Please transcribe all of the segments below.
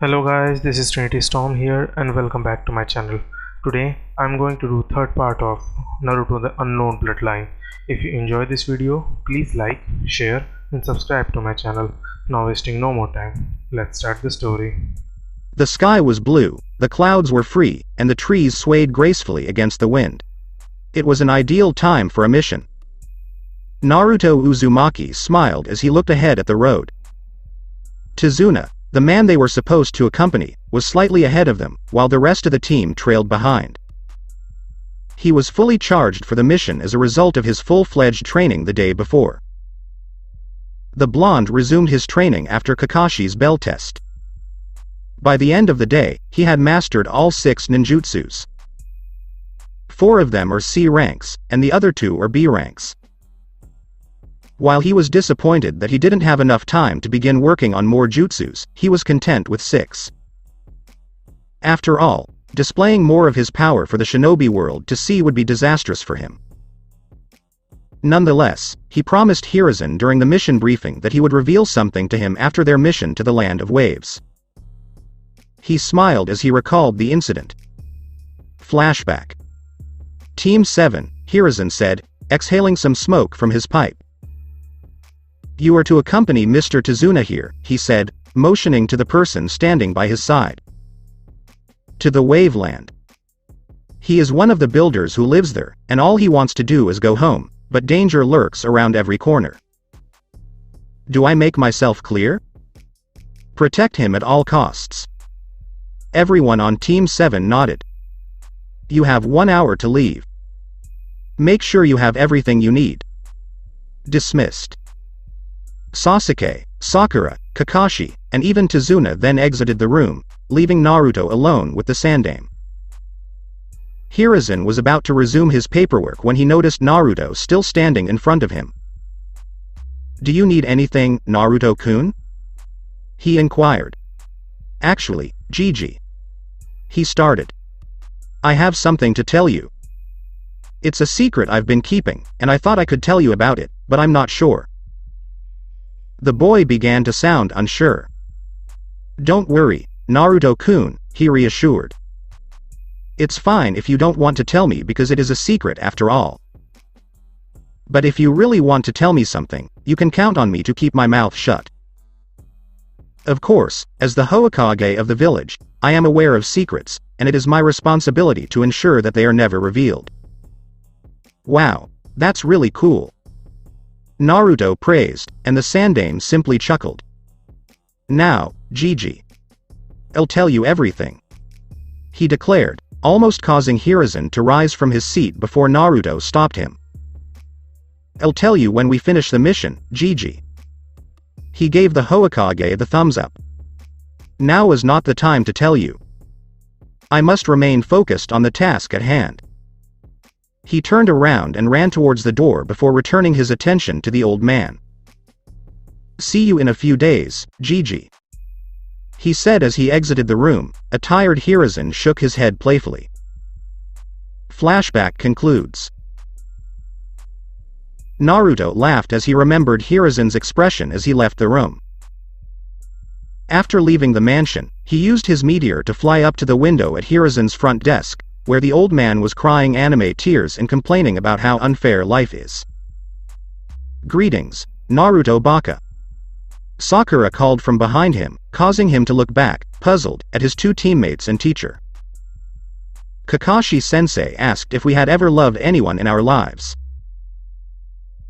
Hello guys, this is Trinity Storm here and welcome back to my channel. Today I'm going to do third part of Naruto the Unknown Bloodline. If you enjoy this video, please like, share and subscribe to my channel. Now wasting no more time, let's start the story. The sky was blue, the clouds were free, and the trees swayed gracefully against the wind. It was an ideal time for a mission. Naruto Uzumaki smiled as he looked ahead at the road. Tizuna, the man they were supposed to accompany, was slightly ahead of them, while the rest of the team trailed behind. He was fully charged for the mission as a result of his full-fledged training the day before. The blonde resumed his training after Kakashi's bell test. By the end of the day, he had mastered all 6 ninjutsus. 4 of them are C ranks, and the other 2 are B ranks. While he was disappointed that he didn't have enough time to begin working on more jutsus, he was content with 6. After all, displaying more of his power for the shinobi world to see would be disastrous for him. Nonetheless, he promised Hiruzen during the mission briefing that he would reveal something to him after their mission to the Land of Waves. He smiled as he recalled the incident. Flashback. Team 7, Hiruzen said, exhaling some smoke from his pipe. You are to accompany Mr. Tizuna here, he said, motioning to the person standing by his side. To the Waveland. He is one of the builders who lives there, and all he wants to do is go home, but danger lurks around every corner. Do I make myself clear? Protect him at all costs. Everyone on Team 7 nodded. You have 1 hour to leave. Make sure you have everything you need. Dismissed. Sasuke, Sakura, Kakashi, and even Tizuna then exited the room, leaving Naruto alone with the Sandaime. Hiruzen was about to resume his paperwork when he noticed Naruto still standing in front of him. Do you need anything, Naruto-kun? He inquired. Actually, Gigi. He started. I have something to tell you. It's a secret I've been keeping, and I thought I could tell you about it, but I'm not sure. The boy began to sound unsure. Don't worry, Naruto-kun, he reassured. It's fine if you don't want to tell me because it is a secret after all. But if you really want to tell me something, you can count on me to keep my mouth shut. Of course, as the Hokage of the village, I am aware of secrets, and it is my responsibility to ensure that they are never revealed. Wow, that's really cool. Naruto praised, and the Sandaime simply chuckled. Now, Gigi. I'll tell you everything. He declared, almost causing Hiruzen to rise from his seat before Naruto stopped him. I'll tell you when we finish the mission, Gigi. He gave the Hokage the thumbs up. Now is not the time to tell you. I must remain focused on the task at hand. He turned around and ran towards the door before returning his attention to the old man. See you in a few days, Gigi. He said as he exited the room. A tired Hiruzen shook his head playfully. Flashback concludes. Naruto laughed as he remembered Hiruzen's expression as he left the room. After leaving the mansion, he used his meteor to fly up to the window at Hiruzen's front desk, where the old man was crying anime tears and complaining about how unfair life is. Greetings, Naruto Baka. Sakura called from behind him, causing him to look back, puzzled, at his 2 teammates and teacher. Kakashi-sensei asked if we had ever loved anyone in our lives.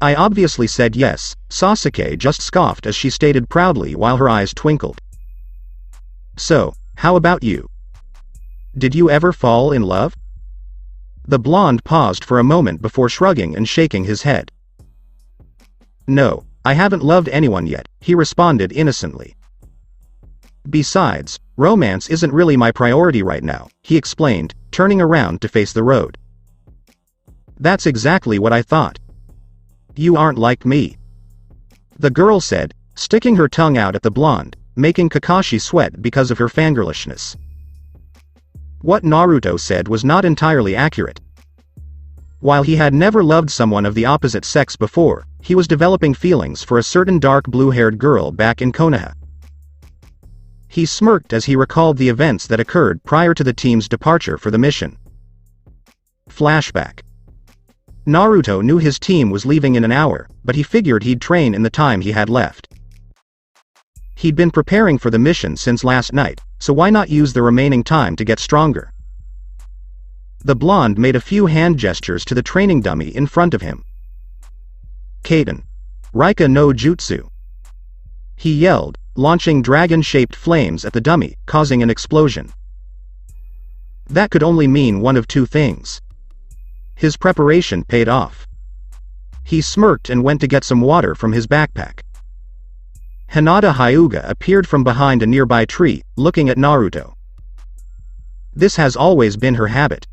I obviously said yes, Sasuke just scoffed as she stated proudly while her eyes twinkled. So, how about you? Did you ever fall in love? The blonde paused for a moment before shrugging and shaking his head. No, I haven't loved anyone yet, he responded innocently. Besides, romance isn't really my priority right now, he explained, turning around to face the road. That's exactly what I thought. You aren't like me. The girl said, sticking her tongue out at the blonde, making Kakashi sweat because of her fangirlishness. What Naruto said was not entirely accurate. While he had never loved someone of the opposite sex before, he was developing feelings for a certain dark blue-haired girl back in Konoha. He smirked as he recalled the events that occurred prior to the team's departure for the mission. Flashback. Naruto knew his team was leaving in an hour, but he figured he'd train in the time he had left. He'd been preparing for the mission since last night, so why not use the remaining time to get stronger? The blonde made a few hand gestures to the training dummy in front of him. Kaden. Rika no Jutsu. He yelled, launching dragon-shaped flames at the dummy, causing an explosion. That could only mean one of two things. His preparation paid off. He smirked and went to get some water from his backpack. Hinata Hyuga appeared from behind a nearby tree, looking at Naruto. This has always been her habit.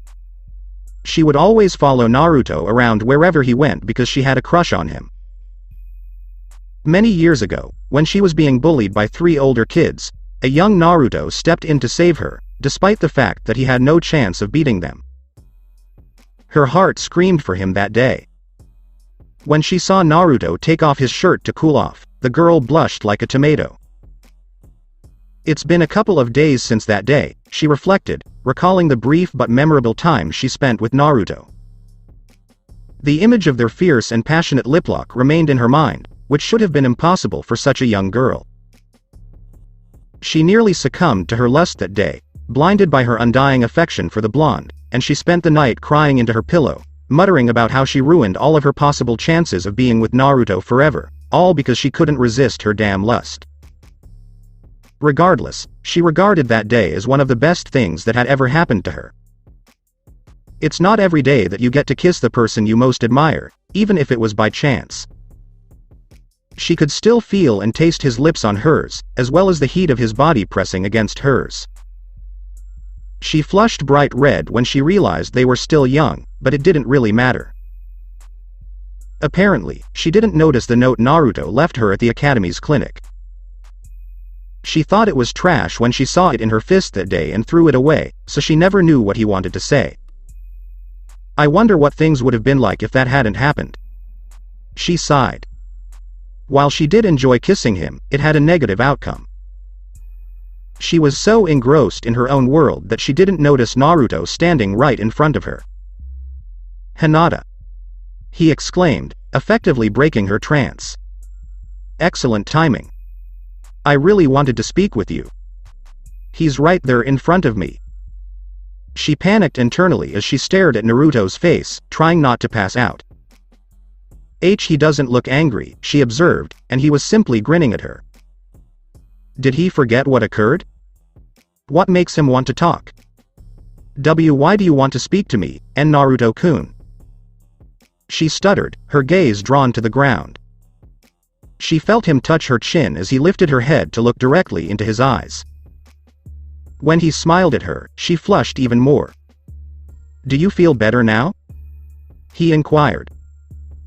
She would always follow Naruto around wherever he went because she had a crush on him. Many years ago, when she was being bullied by 3 older kids, a young Naruto stepped in to save her, despite the fact that he had no chance of beating them. Her heart screamed for him that day. When she saw Naruto take off his shirt to cool off, the girl blushed like a tomato. It's been a couple of days since that day, she reflected, recalling the brief but memorable time she spent with Naruto. The image of their fierce and passionate lip lock remained in her mind, which should have been impossible for such a young girl. She nearly succumbed to her lust that day, blinded by her undying affection for the blonde, and she spent the night crying into her pillow, muttering about how she ruined all of her possible chances of being with Naruto forever, all because she couldn't resist her damn lust. Regardless, she regarded that day as one of the best things that had ever happened to her. It's not every day that you get to kiss the person you most admire, even if it was by chance. She could still feel and taste his lips on hers, as well as the heat of his body pressing against hers. She flushed bright red when she realized they were still young, but it didn't really matter. Apparently, she didn't notice the note Naruto left her at the Academy's clinic. She thought it was trash when she saw it in her fist that day and threw it away, so she never knew what he wanted to say. I wonder what things would have been like if that hadn't happened. She sighed. While she did enjoy kissing him, it had a negative outcome. She was so engrossed in her own world that she didn't notice Naruto standing right in front of her. Hinata. He exclaimed, effectively breaking her trance. Excellent timing. I really wanted to speak with you. He's right there in front of me. She panicked internally as she stared at Naruto's face, trying not to pass out. He doesn't look angry, she observed, and he was simply grinning at her. Did he forget what occurred? What makes him want to talk? Why do you want to speak to me, and Naruto-kun? She stuttered, her gaze drawn to the ground. She felt him touch her chin as he lifted her head to look directly into his eyes. When he smiled at her, she flushed even more. Do you feel better now? He inquired.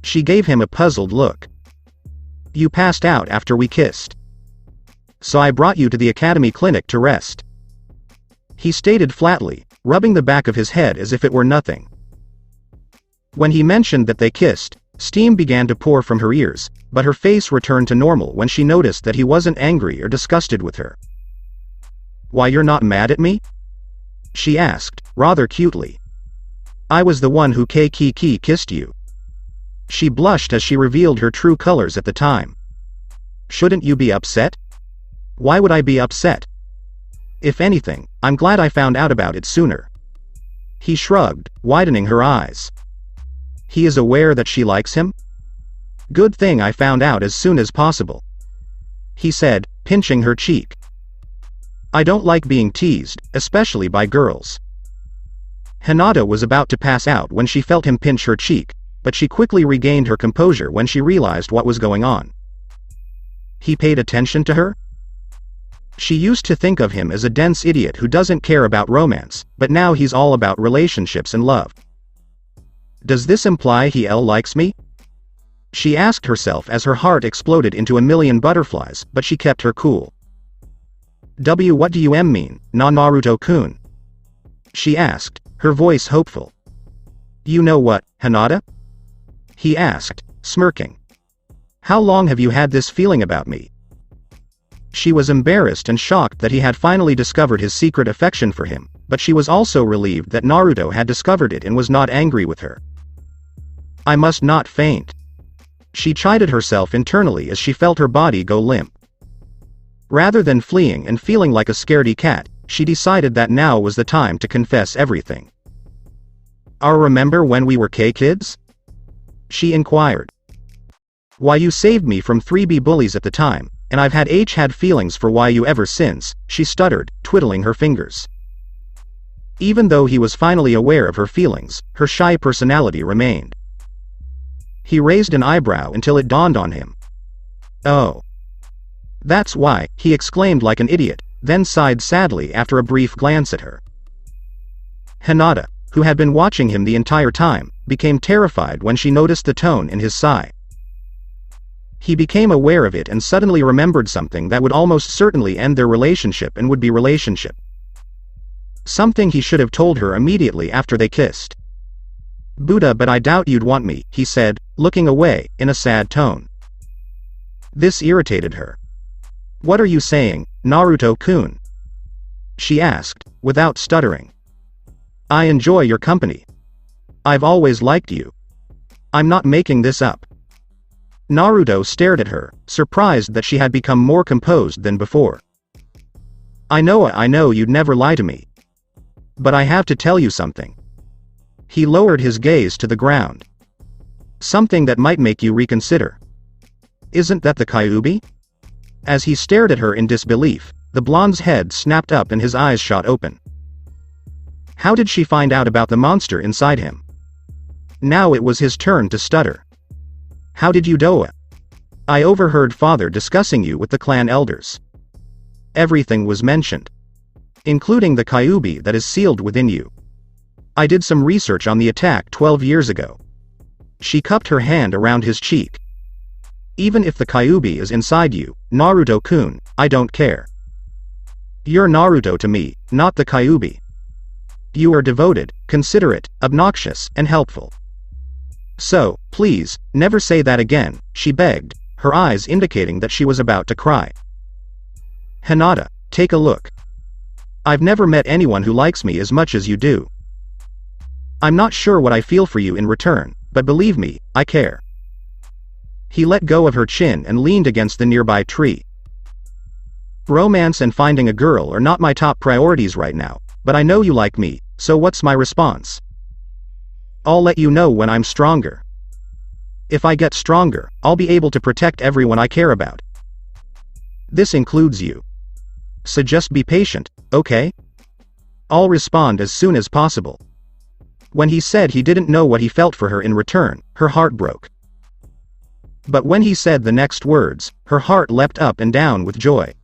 She gave him a puzzled look. You passed out after we kissed. So I brought you to the Academy clinic to rest. He stated flatly, rubbing the back of his head as if it were nothing. When he mentioned that they kissed, steam began to pour from her ears, but her face returned to normal when she noticed that he wasn't angry or disgusted with her. Why, you're not mad at me? She asked, rather cutely. I was the one who kissed you. She blushed as she revealed her true colors at the time. Shouldn't you be upset? Why would I be upset? If anything, I'm glad I found out about it sooner. He shrugged, widening her eyes. He is aware that she likes him? Good thing I found out as soon as possible. He said, pinching her cheek. I don't like being teased, especially by girls. Hinata was about to pass out when she felt him pinch her cheek, but she quickly regained her composure when she realized what was going on. He paid attention to her? She used to think of him as a dense idiot who doesn't care about romance, but now he's all about relationships and love. Does this imply he likes me? She asked herself as her heart exploded into a million butterflies, but she kept her cool. What do you mean, Naruto-kun? She asked, her voice hopeful. You know what, Hinata? He asked, smirking. How long have you had this feeling about me? She was embarrassed and shocked that he had finally discovered his secret affection for him, but she was also relieved that Naruto had discovered it and was not angry with her. I must not faint. She chided herself internally as she felt her body go limp. Rather than fleeing and feeling like a scaredy cat, she decided that now was the time to confess everything. Remember when we were K-kids? She inquired. Why, you saved me from 3B bullies at the time, and I've had feelings for why you ever since, she stuttered, twiddling her fingers. Even though he was finally aware of her feelings, her shy personality remained. He raised an eyebrow until it dawned on him. Oh. That's why, he exclaimed like an idiot, then sighed sadly after a brief glance at her. Hinata, who had been watching him the entire time, became terrified when she noticed the tone in his sigh. He became aware of it and suddenly remembered something that would almost certainly end their relationship and would be relationship. Something he should have told her immediately after they kissed. Buddha, but I doubt you'd want me, he said, looking away, in a sad tone. This irritated her. What are you saying, Naruto-kun? She asked, without stuttering. I enjoy your company. I've always liked you. I'm not making this up. Naruto stared at her, surprised that she had become more composed than before. I know you'd never lie to me. But I have to tell you something. He lowered his gaze to the ground. Something that might make you reconsider. Isn't that the Kyuubi? As he stared at her in disbelief, the blonde's head snapped up and his eyes shot open. How did she find out about the monster inside him? Now it was his turn to stutter. How did you do it? I overheard father discussing you with the clan elders. Everything was mentioned. Including the Kyuubi that is sealed within you. I did some research on the attack 12 years ago. She cupped her hand around his cheek. Even if the Kyuubi is inside you, Naruto-kun, I don't care. You're Naruto to me, not the Kyuubi. You are devoted, considerate, obnoxious, and helpful. So, please, never say that again, she begged, her eyes indicating that she was about to cry. Hinata, take a look. I've never met anyone who likes me as much as you do. I'm not sure what I feel for you in return, but believe me, I care. He let go of her chin and leaned against the nearby tree. Romance and finding a girl are not my top priorities right now, but I know you like me, so what's my response? I'll let you know when I'm stronger. If I get stronger, I'll be able to protect everyone I care about. This includes you. So just be patient, okay? I'll respond as soon as possible. When he said he didn't know what he felt for her in return, her heart broke. But when he said the next words, her heart leapt up and down with joy.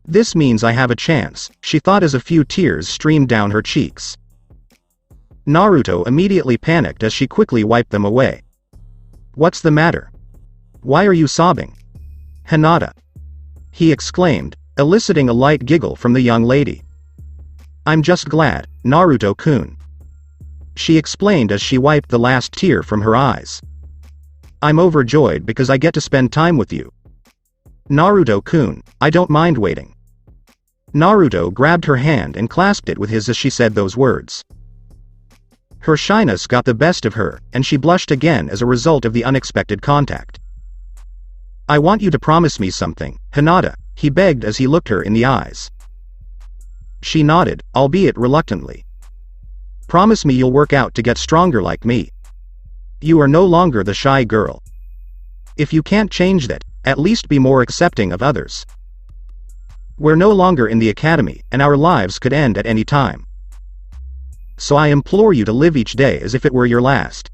This means I have a chance, she thought as a few tears streamed down her cheeks. Naruto immediately panicked as she quickly wiped them away. What's the matter? Why are you sobbing? Hinata. He exclaimed, eliciting a light giggle from the young lady. I'm just glad, Naruto-kun. She explained as she wiped the last tear from her eyes. I'm overjoyed because I get to spend time with you. Naruto-kun, I don't mind waiting. Naruto grabbed her hand and clasped it with his as she said those words. Her shyness got the best of her, and she blushed again as a result of the unexpected contact. I want you to promise me something, Hinata, he begged as he looked her in the eyes. She nodded, albeit reluctantly. Promise me you'll work out to get stronger like me. You are no longer the shy girl. If you can't change that, at least be more accepting of others. We're no longer in the academy, and our lives could end at any time. So I implore you to live each day as if it were your last.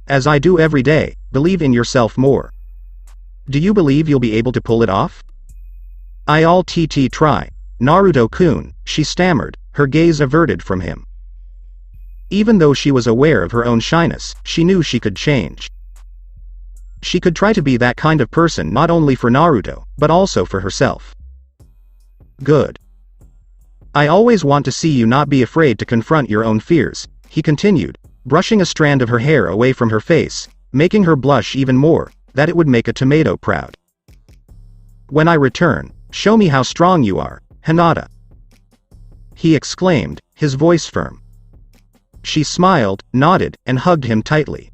As I do every day, believe in yourself more. Do you believe you'll be able to pull it off? I'll try, Naruto-kun, she stammered, her gaze averted from him. Even though she was aware of her own shyness, she knew she could change. She could try to be that kind of person not only for Naruto, but also for herself. Good. I always want to see you not be afraid to confront your own fears, he continued, brushing a strand of her hair away from her face, making her blush even more, that it would make a tomato proud. When I return, show me how strong you are, Hinata," he exclaimed, his voice firm. She smiled, nodded, and hugged him tightly.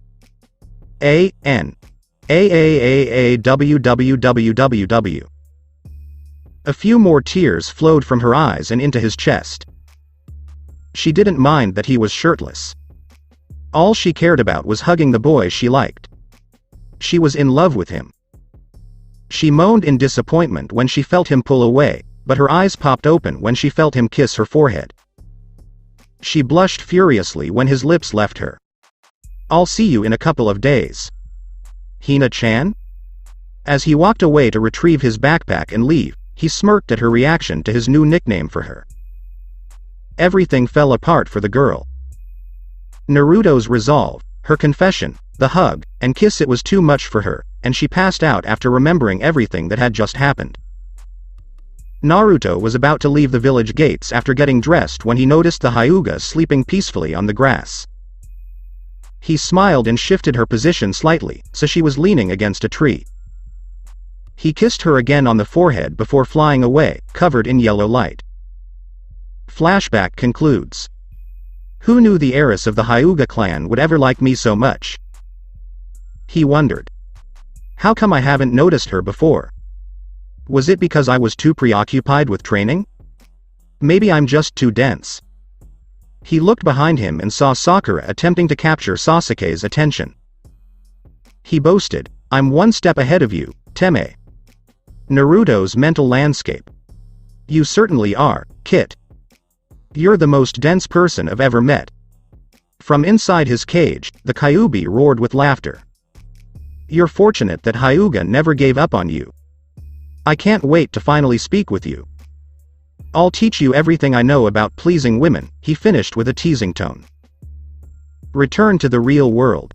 www. A few more tears flowed from her eyes and into his chest. She didn't mind that he was shirtless. All she cared about was hugging the boy she liked. She was in love with him. She moaned in disappointment when she felt him pull away, but her eyes popped open when she felt him kiss her forehead. She blushed furiously when his lips left her. "I'll see you in a couple of days, Hina-chan?" As he walked away to retrieve his backpack and leave, he smirked at her reaction to his new nickname for her. Everything fell apart for the girl. Naruto's resolve, her confession, the hug, and kiss, it was too much for her, and she passed out after remembering everything that had just happened. Naruto was about to leave the village gates after getting dressed when he noticed the Hyuga sleeping peacefully on the grass. He smiled and shifted her position slightly, so she was leaning against a tree. He kissed her again on the forehead before flying away, covered in yellow light. Flashback concludes. Who knew the heiress of the Hyuga clan would ever like me so much? He wondered. How come I haven't noticed her before? Was it because I was too preoccupied with training? Maybe I'm just too dense. He looked behind him and saw Sakura attempting to capture Sasuke's attention. He boasted, "I'm one step ahead of you, Teme." Naruto's mental landscape. "You certainly are, Kit. You're the most dense person I've ever met." From inside his cage, the Kyuubi roared with laughter. "You're fortunate that Hyuga never gave up on you. I can't wait to finally speak with you. I'll teach you everything I know about pleasing women," he finished with a teasing tone. Return to the real world.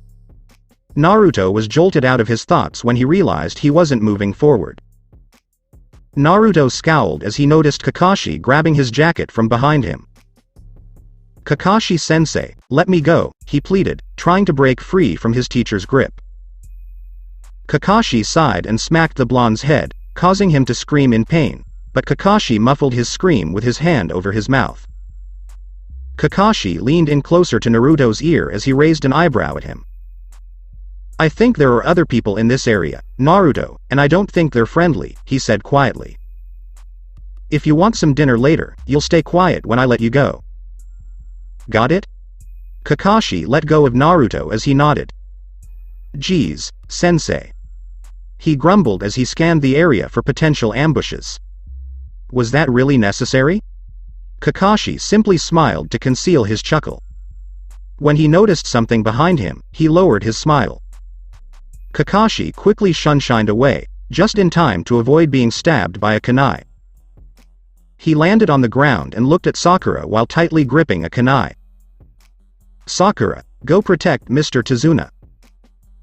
Naruto was jolted out of his thoughts when he realized he wasn't moving forward. Naruto scowled as he noticed Kakashi grabbing his jacket from behind him. "Kakashi-sensei, let me go," he pleaded, trying to break free from his teacher's grip. Kakashi sighed and smacked the blonde's head, causing him to scream in pain, but Kakashi muffled his scream with his hand over his mouth. Kakashi leaned in closer to Naruto's ear as he raised an eyebrow at him. "I think there are other people in this area, Naruto, and I don't think they're friendly," he said quietly. "If you want some dinner later, you'll stay quiet when I let you go. Got it?" Kakashi let go of Naruto as he nodded. "Geez, sensei," he grumbled as he scanned the area for potential ambushes. "Was that really necessary?" Kakashi simply smiled to conceal his chuckle. When he noticed something behind him, he lowered his smile. Kakashi quickly shunshined away, just in time to avoid being stabbed by a kunai. He landed on the ground and looked at Sakura while tightly gripping a kunai. "Sakura, go protect Mr. Tazuna,"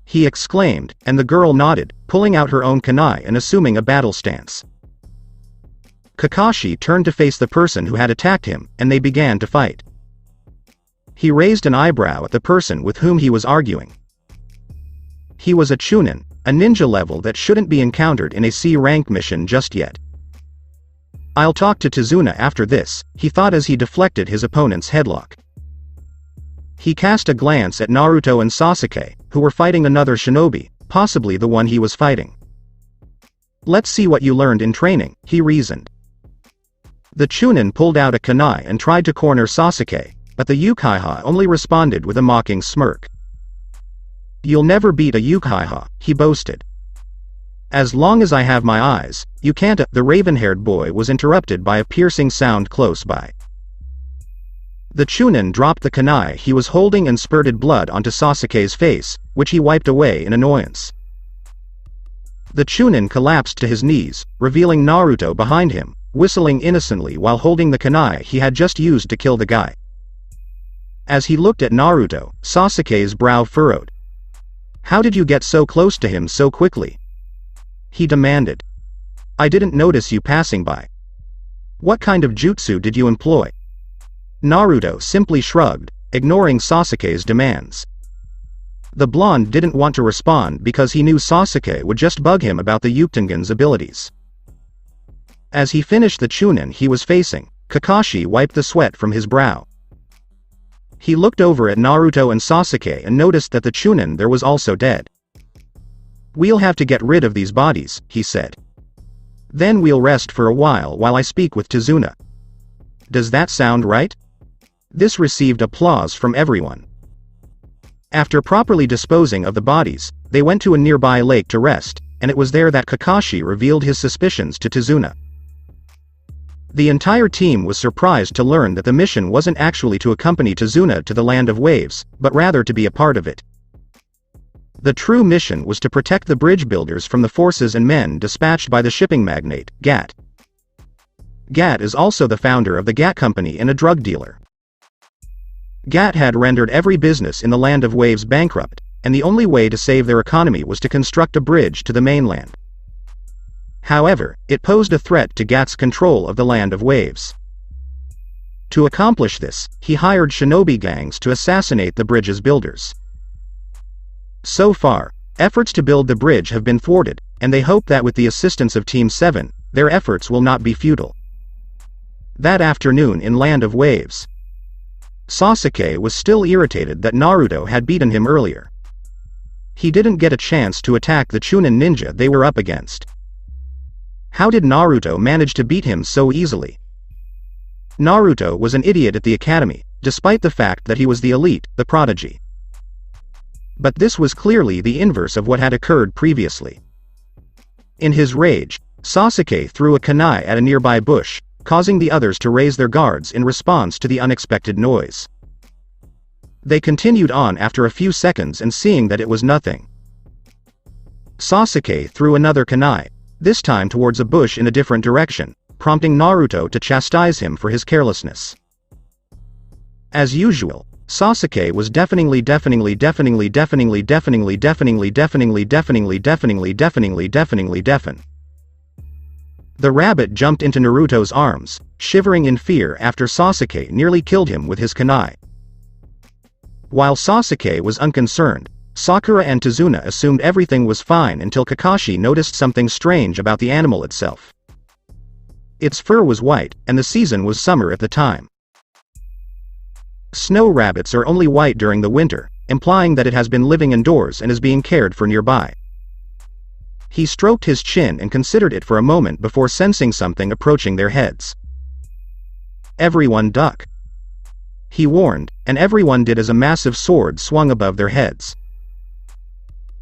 he exclaimed, and the girl nodded, pulling out her own kunai and assuming a battle stance. Kakashi turned to face the person who had attacked him, and they began to fight. He raised an eyebrow at the person with whom he was arguing. He was a Chunin, a ninja level that shouldn't be encountered in a C-rank mission just yet. "I'll talk to Tazuna after this," he thought as he deflected his opponent's headlock. He cast a glance at Naruto and Sasuke, who were fighting another shinobi, possibly the one he was fighting. "Let's see what you learned in training," he reasoned. The Chunin pulled out a kunai and tried to corner Sasuke, but the Uchiha only responded with a mocking smirk. "You'll never beat a Uchiha," he boasted. "As long as I have my eyes, you can't." The raven-haired boy was interrupted by a piercing sound close by. The Chunin dropped the kunai he was holding and spurted blood onto Sasuke's face, which he wiped away in annoyance. The Chunin collapsed to his knees, revealing Naruto behind him, whistling innocently while holding the kunai he had just used to kill the guy. As he looked at Naruto, Sasuke's brow furrowed. "How did you get so close to him so quickly?" he demanded. "I didn't notice you passing by. What kind of jutsu did you employ?" Naruto simply shrugged, ignoring Sasuke's demands. The blonde didn't want to respond because he knew Sasuke would just bug him about the Uchtengan's abilities. As he finished the Chunin he was facing, Kakashi wiped the sweat from his brow. He looked over at Naruto and Sasuke and noticed that the Chunin there was also dead. "We'll have to get rid of these bodies," he said. "Then we'll rest for a while I speak with Tizuna. Does that sound right?" This received applause from everyone. After properly disposing of the bodies, they went to a nearby lake to rest, and it was there that Kakashi revealed his suspicions to Tizuna. The entire team was surprised to learn that the mission wasn't actually to accompany Tizuna to the Land of Waves, but rather to be a part of it. The true mission was to protect the bridge builders from the forces and men dispatched by the shipping magnate, Gat. Gat is also the founder of the Gat Company and a drug dealer. Gat had rendered every business in the Land of Waves bankrupt, and the only way to save their economy was to construct a bridge to the mainland. However, it posed a threat to Gat's control of the Land of Waves. To accomplish this, he hired shinobi gangs to assassinate the bridge's builders. So far, efforts to build the bridge have been thwarted, and they hope that with the assistance of Team 7, their efforts will not be futile. That afternoon in Land of Waves, Sasuke was still irritated that Naruto had beaten him earlier. He didn't get a chance to attack the Chunin ninja they were up against. How did Naruto manage to beat him so easily? Naruto was an idiot at the academy, despite the fact that he was the elite, the prodigy. But this was clearly the inverse of what had occurred previously. In his rage, Sasuke threw a kunai at a nearby bush, causing the others to raise their guards in response to the unexpected noise. They continued on after a few seconds and seeing that it was nothing, Sasuke threw another kunai, this time towards a bush in a different direction, prompting Naruto to chastise him for his carelessness. As usual, Sasuke was deafeningly deafened. The rabbit jumped into Naruto's arms, shivering in fear after Sasuke nearly killed him with his kunai. While Sasuke was unconcerned, Sakura and Tizuna assumed everything was fine until Kakashi noticed something strange about the animal itself. Its fur was white, and the season was summer at the time. Snow rabbits are only white during the winter, implying that it has been living indoors and is being cared for nearby. He stroked his chin and considered it for a moment before sensing something approaching their heads. "Everyone duck," he warned, and everyone did as a massive sword swung above their heads.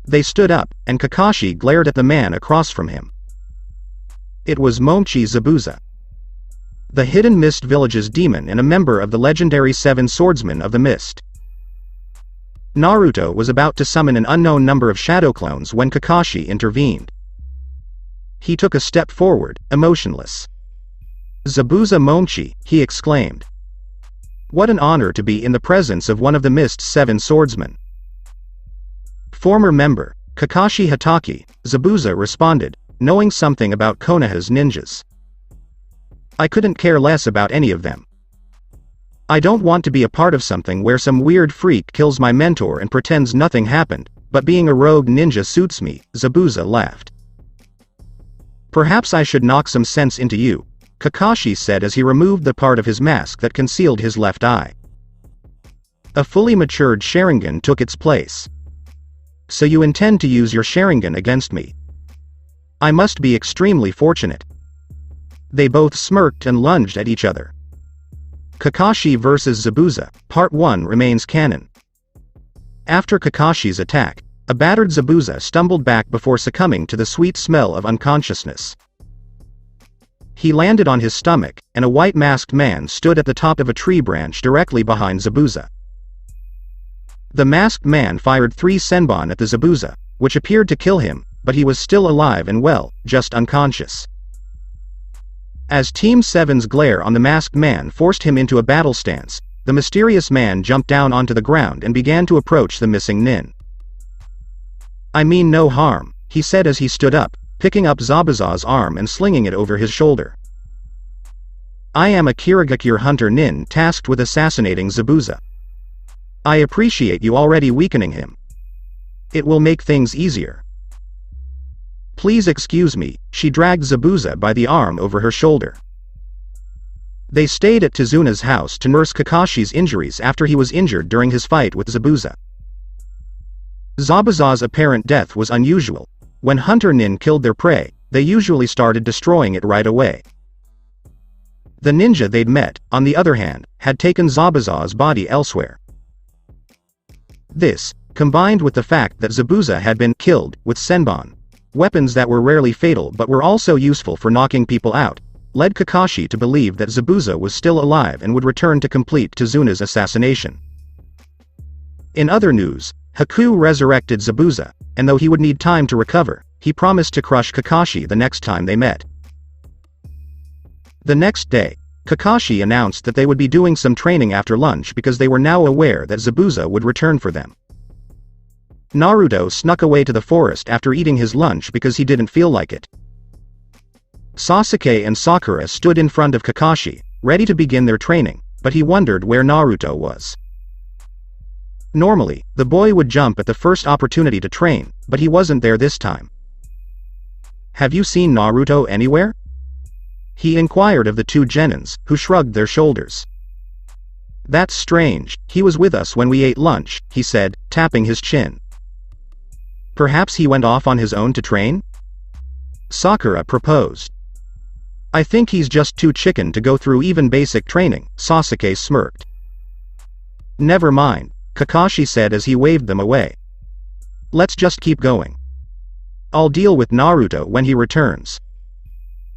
They stood up, and Kakashi glared at the man across from him. It was Momchi Zabuza, the Hidden Mist Village's demon and a member of the legendary Seven Swordsmen of the Mist. Naruto was about to summon an unknown number of shadow clones when Kakashi intervened. He took a step forward, emotionless. "Zabuza Momchi," he exclaimed. "What an honor to be in the presence of one of the Mist's 7 swordsmen." Former member, Kakashi Hatake, Zabuza responded, knowing something about Konoha's ninjas. "I couldn't care less about any of them. I don't want to be a part of something where some weird freak kills my mentor and pretends nothing happened, but being a rogue ninja suits me," Zabuza laughed. "Perhaps I should knock some sense into you," Kakashi said as he removed the part of his mask that concealed his left eye. A fully matured Sharingan took its place. "So you intend to use your Sharingan against me? I must be extremely fortunate." They both smirked and lunged at each other. Kakashi vs. Zabuza, Part 1 remains canon. After Kakashi's attack, a battered Zabuza stumbled back before succumbing to the sweet smell of unconsciousness. He landed on his stomach, and a white-masked man stood at the top of a tree branch directly behind Zabuza. The masked man fired 3 senbon at the Zabuza, which appeared to kill him, but he was still alive and well, just unconscious. As Team 7's glare on the masked man forced him into a battle stance, the mysterious man jumped down onto the ground and began to approach the missing nin. "I mean no harm," he said as he stood up, picking up Zabuza's arm and slinging it over his shoulder. "I am a Kirigakure hunter nin tasked with assassinating Zabuza. I appreciate you already weakening him. It will make things easier." Please excuse me, she dragged Zabuza by the arm over her shoulder. They stayed at Tizuna's house to nurse Kakashi's injuries after he was injured during his fight with Zabuza. Zabuza's apparent death was unusual. When hunter nin killed their prey, they usually started destroying it right away. The ninja they'd met, on the other hand, had taken Zabuza's body elsewhere. This, combined with the fact that Zabuza had been killed with senbon, weapons that were rarely fatal but were also useful for knocking people out, led Kakashi to believe that Zabuza was still alive and would return to complete Tizuna's assassination. In other news, Haku resurrected Zabuza, and though he would need time to recover, he promised to crush Kakashi the next time they met. The next day, Kakashi announced that they would be doing some training after lunch because they were now aware that Zabuza would return for them. Naruto snuck away to the forest after eating his lunch because he didn't feel like it. Sasuke and Sakura stood in front of Kakashi, ready to begin their training, but he wondered where Naruto was. Normally, the boy would jump at the first opportunity to train, but he wasn't there this time. Have you seen Naruto anywhere? He inquired of the two genins, who shrugged their shoulders. That's strange, he was with us when we ate lunch, he said, tapping his chin. Perhaps he went off on his own to train? Sakura proposed. I think he's just too chicken to go through even basic training, Sasuke smirked. Never mind, Kakashi said as he waved them away. Let's just keep going. I'll deal with Naruto when he returns.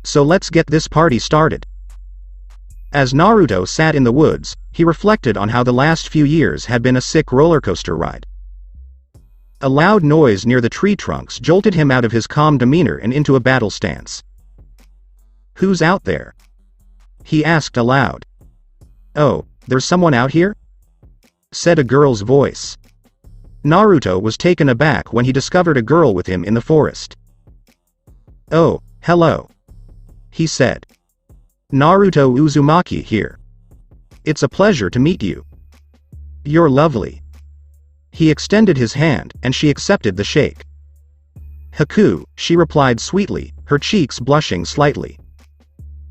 So let's get this party started. As Naruto sat in the woods, he reflected on how the last few years had been a sick rollercoaster ride. A loud noise near the tree trunks jolted him out of his calm demeanor and into a battle stance. Who's out there? He asked aloud. Oh, there's someone out here? Said a girl's voice. Naruto was taken aback when he discovered a girl with him in the forest. Oh, hello. He said. Naruto Uzumaki here. It's a pleasure to meet you. You're lovely. He extended his hand, and she accepted the shake. Haku, she replied sweetly, her cheeks blushing slightly.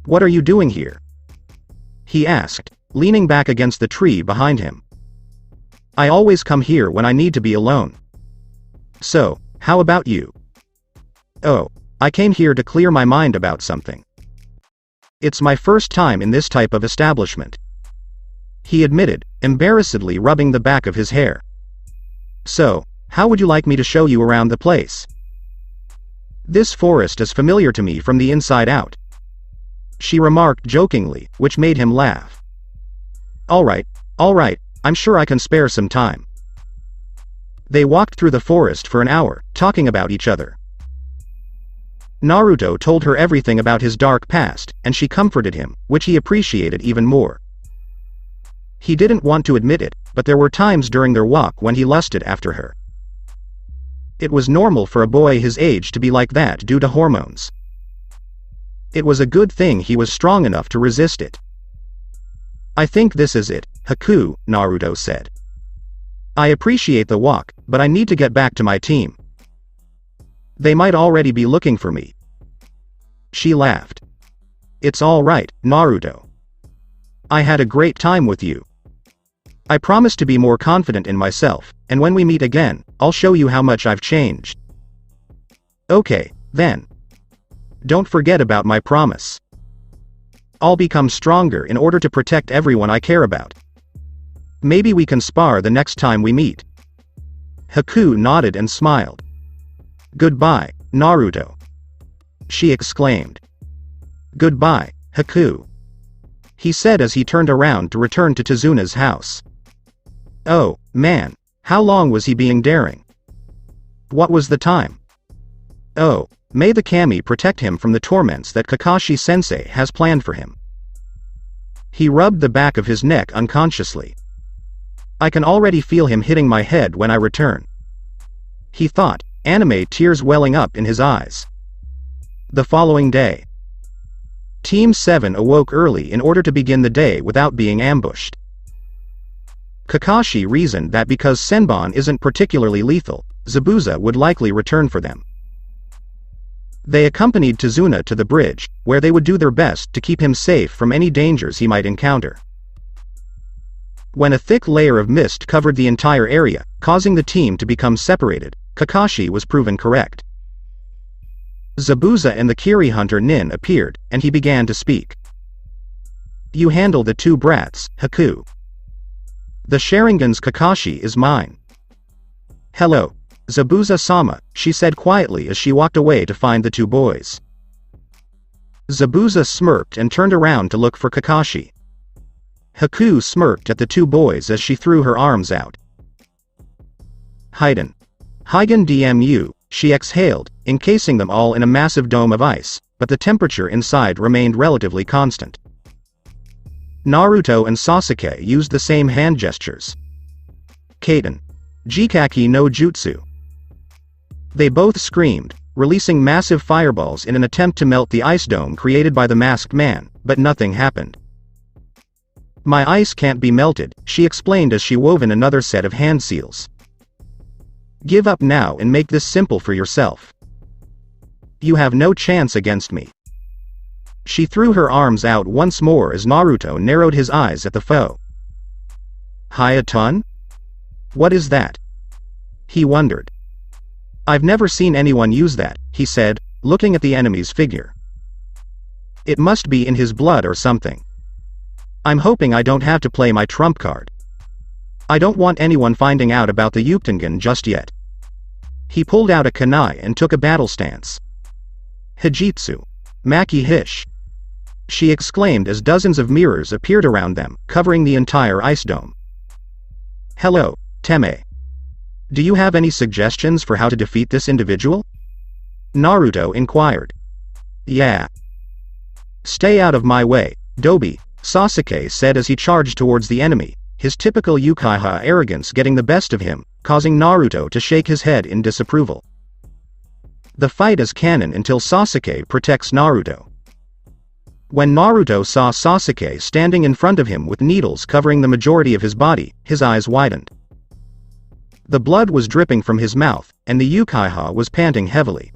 What are you doing here? He asked, leaning back against the tree behind him. I always come here when I need to be alone. So, how about you? Oh, I came here to clear my mind about something. It's my first time in this type of establishment. He admitted, embarrassedly rubbing the back of his hair. So, how would you like me to show you around the place? This forest is familiar to me from the inside out. She remarked jokingly, which made him laugh. All right, I'm sure I can spare some time. They walked through the forest for an hour, talking about each other. Naruto told her everything about his dark past, and she comforted him, which he appreciated even more. He didn't want to admit it, but there were times during their walk when he lusted after her. It was normal for a boy his age to be like that due to hormones. It was a good thing he was strong enough to resist it. I think this is it, Haku, Naruto said. I appreciate the walk, but I need to get back to my team. They might already be looking for me. She laughed. It's all right, Naruto. I had a great time with you. I promise to be more confident in myself, and when we meet again, I'll show you how much I've changed. Okay, then. Don't forget about my promise. I'll become stronger in order to protect everyone I care about. Maybe we can spar the next time we meet. Haku nodded and smiled. Goodbye, Naruto. She exclaimed. Goodbye, Haku. He said as he turned around to return to Tizuna's house. Oh, man, how long was he being daring? What was the time? Oh, may the kami protect him from the torments that Kakashi-sensei has planned for him. He rubbed the back of his neck unconsciously. I can already feel him hitting my head when I return. He thought, anime tears welling up in his eyes. The following day. Team 7 awoke early in order to begin the day without being ambushed. Kakashi reasoned that because senbon isn't particularly lethal, Zabuza would likely return for them. They accompanied Tazuna to the bridge, where they would do their best to keep him safe from any dangers he might encounter. When a thick layer of mist covered the entire area, causing the team to become separated, Kakashi was proven correct. Zabuza and the Kiri hunter Nin appeared, and he began to speak. "You handle the two brats, Haku. The Sharingan's Kakashi is mine." "Hello, Zabuza-sama," she said quietly as she walked away to find the two boys. Zabuza smirked and turned around to look for Kakashi. Haku smirked at the two boys as she threw her arms out. Higan DMU, she exhaled, encasing them all in a massive dome of ice, but the temperature inside remained relatively constant. Naruto and Sasuke used the same hand gestures. Kaden. Jikaki no Jutsu. They both screamed, releasing massive fireballs in an attempt to melt the ice dome created by the masked man, but nothing happened. "My ice can't be melted," she explained as she wove in another set of hand seals. "Give up now and make this simple for yourself. You have no chance against me." She threw her arms out once more as Naruto narrowed his eyes at the foe. "Hayatun? What is that?" he wondered. "I've never seen anyone use that," he said, looking at the enemy's figure. "It must be in his blood or something. I'm hoping I don't have to play my trump card. I don't want anyone finding out about the Uchtengan just yet." He pulled out a kunai and took a battle stance. "Hijitsu. Maki Hish," she exclaimed as dozens of mirrors appeared around them, covering the entire ice dome. "Hello, Teme. Do you have any suggestions for how to defeat this individual?" Naruto inquired. "Yeah. Stay out of my way, Dobi," Sasuke said as he charged towards the enemy, his typical Uchiha arrogance getting the best of him, causing Naruto to shake his head in disapproval. The fight is canon until Sasuke protects Naruto. When Naruto saw Sasuke standing in front of him with needles covering the majority of his body, his eyes widened. The blood was dripping from his mouth, and the Uchiha was panting heavily.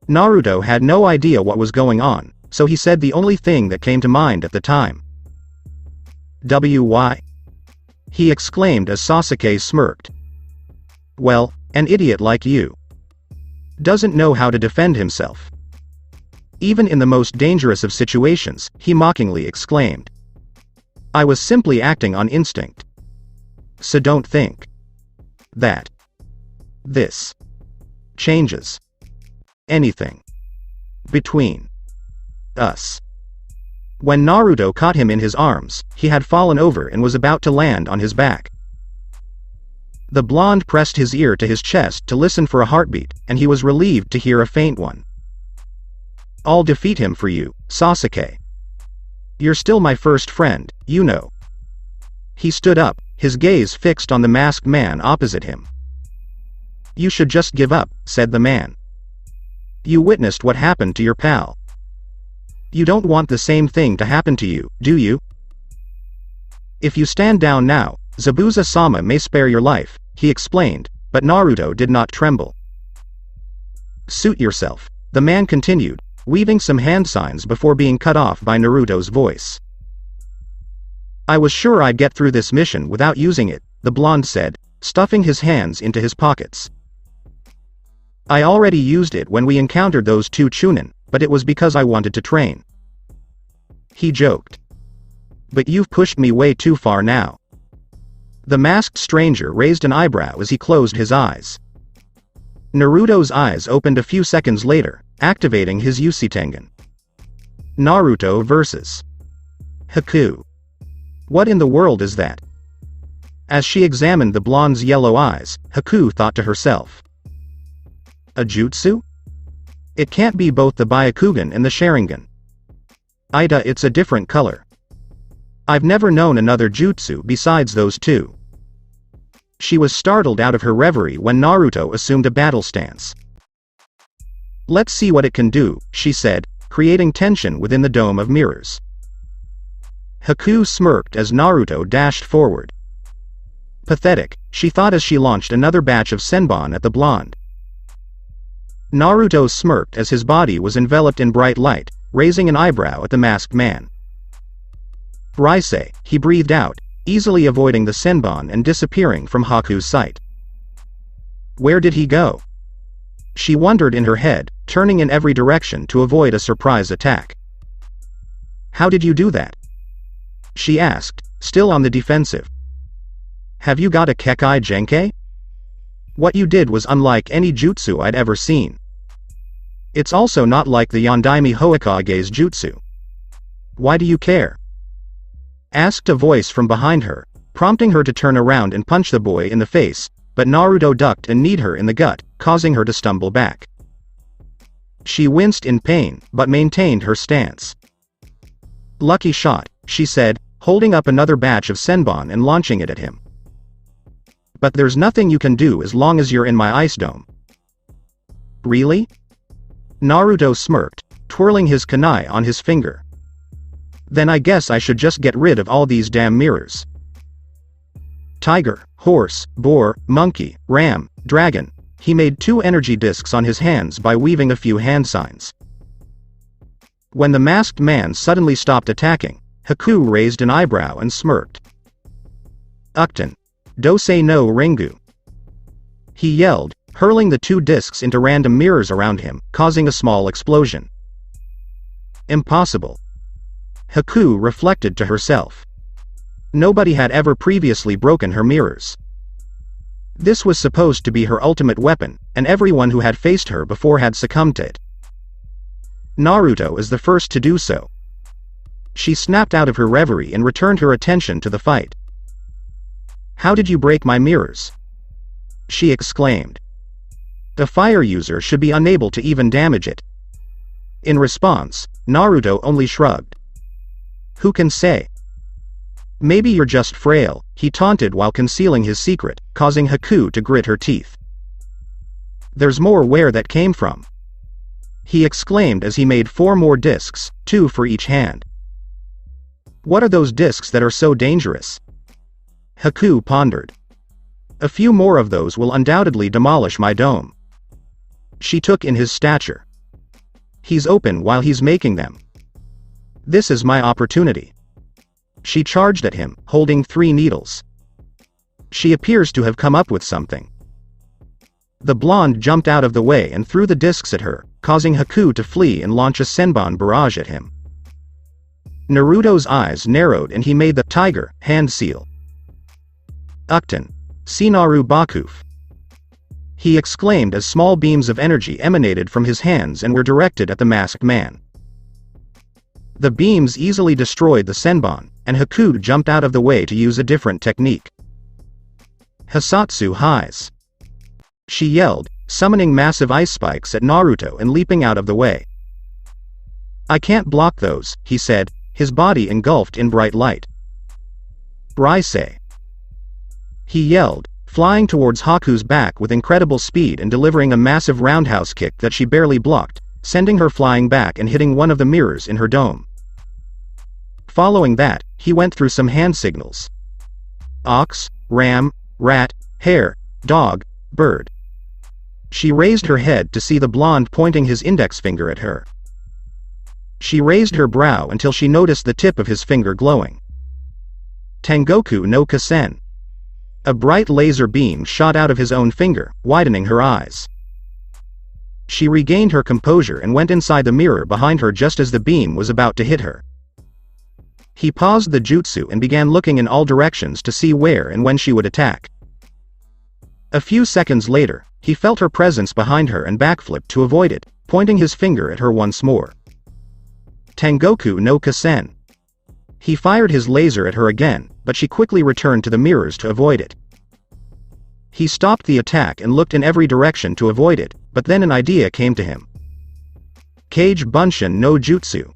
Naruto had no idea what was going on, so he said the only thing that came to mind at the time. "Why?" he exclaimed as Sasuke smirked. "Well, an idiot like you. Doesn't know how to defend himself. Even in the most dangerous of situations," he mockingly exclaimed. "I was simply acting on instinct. So don't think that this changes anything between us." When Naruto caught him in his arms, he had fallen over and was about to land on his back. The blonde pressed his ear to his chest to listen for a heartbeat, and he was relieved to hear a faint one. "I'll defeat him for you, Sasuke. You're still my first friend, you know." He stood up, his gaze fixed on the masked man opposite him. "You should just give up," said the man. "You witnessed what happened to your pal. You don't want the same thing to happen to you, do you? If you stand down now, Zabuza-sama may spare your life," he explained, but Naruto did not tremble. "Suit yourself," the man continued, weaving some hand signs before being cut off by Naruto's voice. "I was sure I'd get through this mission without using it," the blonde said, stuffing his hands into his pockets. "I already used it when we encountered those two Chunin, but it was because I wanted to train." He joked. "But you've pushed me way too far now." The masked stranger raised an eyebrow as he closed his eyes. Naruto's eyes opened a few seconds later, activating his Uchtengan. Naruto vs. Haku. What in the world is that? As she examined the blonde's yellow eyes, Haku thought to herself. A jutsu? It can't be both the Byakugan and the Sharingan. It's a different color. I've never known another jutsu besides those two. She was startled out of her reverie when Naruto assumed a battle stance. "Let's see what it can do," she said, creating tension within the dome of mirrors. Haku smirked as Naruto dashed forward. Pathetic, she thought as she launched another batch of senbon at the blonde. Naruto smirked as his body was enveloped in bright light, raising an eyebrow at the masked man. "Raisei," he breathed out, easily avoiding the senbon and disappearing from Haku's sight. Where did he go? She wondered in her head, turning in every direction to avoid a surprise attack. "How did you do that?" she asked, still on the defensive. "Have you got a Kekai Genkai? What you did was unlike any jutsu I'd ever seen. It's also not like the Yondaime Hokage's jutsu. Why do you care?" asked a voice from behind her, prompting her to turn around and punch the boy in the face, but Naruto ducked and kneed her in the gut, causing her to stumble back. She winced in pain, but maintained her stance. "Lucky shot," she said, holding up another batch of senbon and launching it at him. "But there's nothing you can do as long as you're in my ice dome." "Really?" Naruto smirked, twirling his kunai on his finger. "Then I guess I should just get rid of all these damn mirrors." Tiger, horse, boar, monkey, ram, dragon. He made 2 energy discs on his hands by weaving a few hand signs. When the masked man suddenly stopped attacking, Haku raised an eyebrow and smirked. "Uchten. Dosei no Ringu," he yelled, hurling the 2 discs into random mirrors around him, causing a small explosion. Impossible. Haku reflected to herself. Nobody had ever previously broken her mirrors. This was supposed to be her ultimate weapon, and everyone who had faced her before had succumbed to it. Naruto is the first to do so. She snapped out of her reverie and returned her attention to the fight. "How did you break my mirrors?" she exclaimed. "The fire user should be unable to even damage it." In response, Naruto only shrugged. "Who can say? Maybe you're just frail," he taunted while concealing his secret, causing Haku to grit her teeth. "There's more where that came from," he exclaimed as he made 4 more discs, 2 for each hand. "What are those discs that are so dangerous?" Haku pondered. "A few more of those will undoubtedly demolish my dome." She took in his stature. "He's open while he's making them. This is my opportunity." She charged at him, holding 3 needles. She appears to have come up with something. The blonde jumped out of the way and threw the discs at her, causing Haku to flee and launch a senbon barrage at him. Naruto's eyes narrowed and he made the tiger hand seal. "Uchten. Sinaru Bakuf," he exclaimed as small beams of energy emanated from his hands and were directed at the masked man. The beams easily destroyed the senbon, and Haku jumped out of the way to use a different technique. "Hisatsu Highs," she yelled, summoning massive ice spikes at Naruto and leaping out of the way. "I can't block those," he said, his body engulfed in bright light. "Raisei," he yelled, flying towards Haku's back with incredible speed and delivering a massive roundhouse kick that she barely blocked, sending her flying back and hitting one of the mirrors in her dome. Following that, he went through some hand signals. Ox, ram, rat, hare, dog, bird. She raised her head to see the blonde pointing his index finger at her. She raised her brow until she noticed the tip of his finger glowing. Tengoku no Kasen. A bright laser beam shot out of his own finger, widening her eyes. She regained her composure and went inside the mirror behind her just as the beam was about to hit her. He paused the jutsu and began looking in all directions to see where and when she would attack. A few seconds later, he felt her presence behind her and backflipped to avoid it, pointing his finger at her once more. Tengoku no Kasen. He fired his laser at her again, but she quickly returned to the mirrors to avoid it. He stopped the attack and looked in every direction to avoid it, but then an idea came to him. "Kage Bunshin no Jutsu,"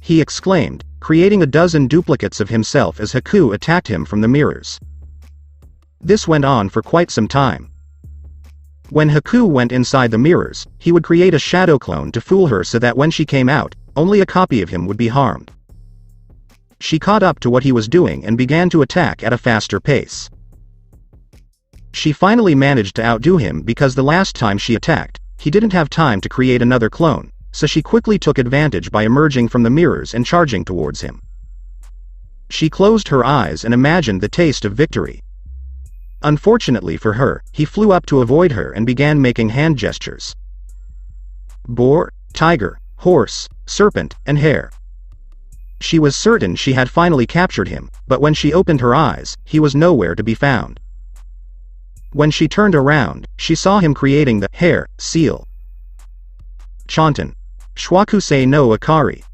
he exclaimed, creating a dozen duplicates of himself as Haku attacked him from the mirrors. This went on for quite some time. When Haku went inside the mirrors, he would create a shadow clone to fool her so that when she came out, only a copy of him would be harmed. She caught up to what he was doing and began to attack at a faster pace. She finally managed to outdo him because the last time she attacked, he didn't have time to create another clone, so she quickly took advantage by emerging from the mirrors and charging towards him. She closed her eyes and imagined the taste of victory. Unfortunately for her, he flew up to avoid her and began making hand gestures. Boar, tiger, horse, serpent, and hare. She was certain she had finally captured him, but when she opened her eyes, he was nowhere to be found. When she turned around, she saw him creating the hare seal. Chanton. Shwakusei no Akari.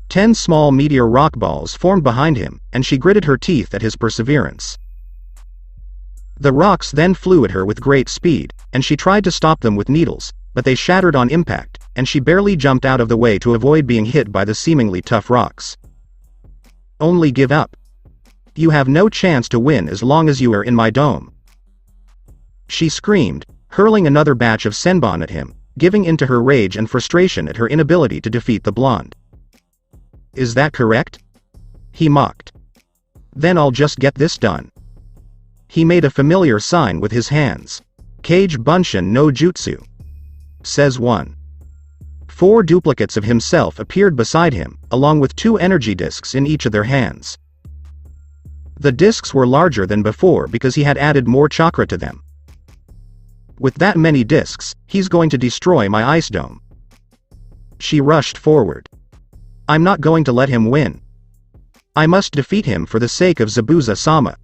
10 small meteor rock balls formed behind him, and she gritted her teeth at his perseverance. The rocks then flew at her with great speed, and she tried to stop them with needles, but they shattered on impact, and she barely jumped out of the way to avoid being hit by the seemingly tough rocks. Only give up. You have no chance to win as long as you are in my dome. She screamed, hurling another batch of senbon at him, giving in to her rage and frustration at her inability to defeat the blonde. Is that correct? He mocked. Then I'll just get this done. He made a familiar sign with his hands. Kage Bunshin no Jutsu. Says one. 4 duplicates of himself appeared beside him, along with 2 energy discs in each of their hands. The discs were larger than before because he had added more chakra to them. With that many discs, he's going to destroy my ice dome. She rushed forward. I'm not going to let him win. I must defeat him for the sake of Zabuza-sama.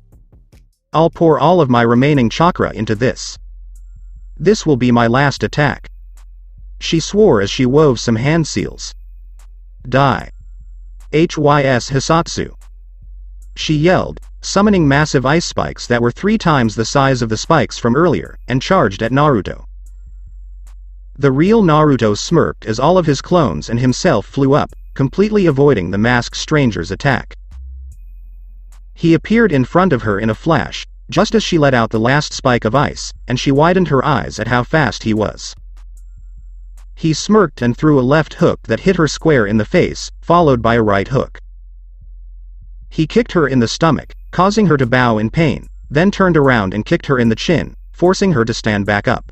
I'll pour all of my remaining chakra into this. This will be my last attack. She swore as she wove some hand seals. Die. Hys Hisatsu. She yelled, summoning massive ice spikes that were 3 times the size of the spikes from earlier, and charged at Naruto. The real Naruto smirked as all of his clones and himself flew up, completely avoiding the masked stranger's attack. He appeared in front of her in a flash, just as she let out the last spike of ice, and she widened her eyes at how fast he was. He smirked and threw a left hook that hit her square in the face, followed by a right hook. He kicked her in the stomach, causing her to bow in pain, then turned around and kicked her in the chin, forcing her to stand back up.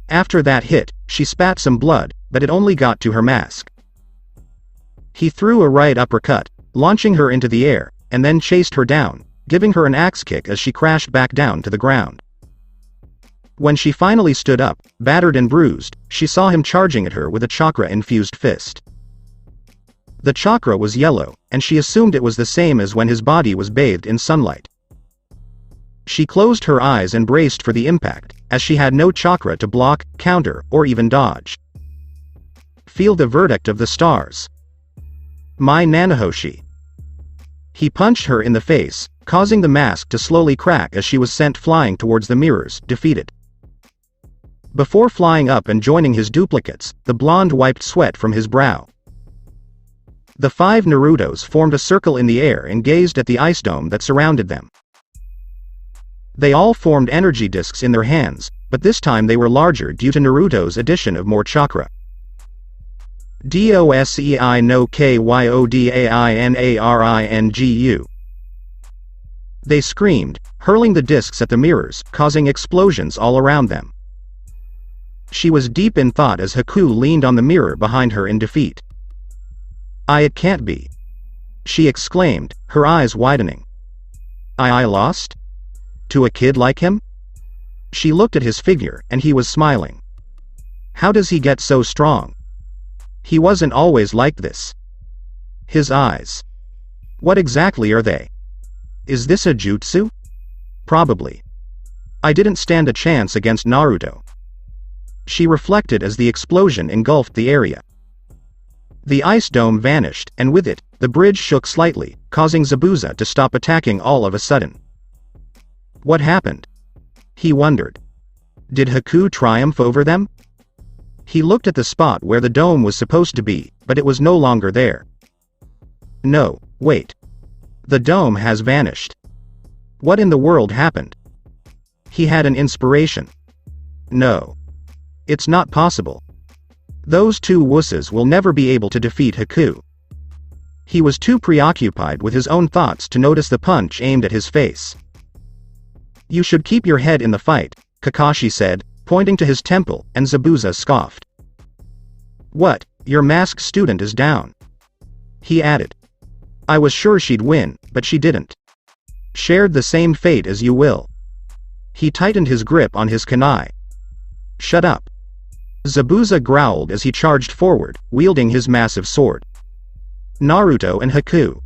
After that hit, she spat some blood, but it only got to her mask. He threw a right uppercut, launching her into the air, and then chased her down, giving her an axe kick as she crashed back down to the ground. When she finally stood up, battered and bruised, she saw him charging at her with a chakra-infused fist. The chakra was yellow, and she assumed it was the same as when his body was bathed in sunlight. She closed her eyes and braced for the impact, as she had no chakra to block, counter, or even dodge. Feel the verdict of the stars. My Nanahoshi. He punched her in the face, causing the mask to slowly crack as she was sent flying towards the mirrors, defeated. Before flying up and joining his duplicates, the blonde wiped sweat from his brow. The 5 Narutos formed a circle in the air and gazed at the ice dome that surrounded them. They all formed energy discs in their hands, but this time they were larger due to Naruto's addition of more chakra. Dosei no Kyodainaringu. They screamed, hurling the discs at the mirrors, causing explosions all around them. She was deep in thought as Haku leaned on the mirror behind her in defeat. It can't be. She exclaimed, her eyes widening. I lost? To a kid like him? She looked at his figure, and he was smiling. How does he get so strong? He wasn't always like this. His eyes. What exactly are they? Is this a jutsu? Probably. I didn't stand a chance against Naruto. She reflected as the explosion engulfed the area. The ice dome vanished, and with it, the bridge shook slightly, causing Zabuza to stop attacking all of a sudden. What happened? He wondered. Did Haku triumph over them? He looked at the spot where the dome was supposed to be, but it was no longer there. No, wait. The dome has vanished. What in the world happened? He had an inspiration. No. It's not possible. Those 2 wusses will never be able to defeat Haku. He was too preoccupied with his own thoughts to notice the punch aimed at his face. You should keep your head in the fight, Kakashi said, pointing to his temple, and Zabuza scoffed. "What, your masked student is down?" he added. "I was sure she'd win, but she didn't. Shared the same fate as you will." He tightened his grip on his kunai. "Shut up." Zabuza growled as he charged forward, wielding his massive sword. Naruto and Haku.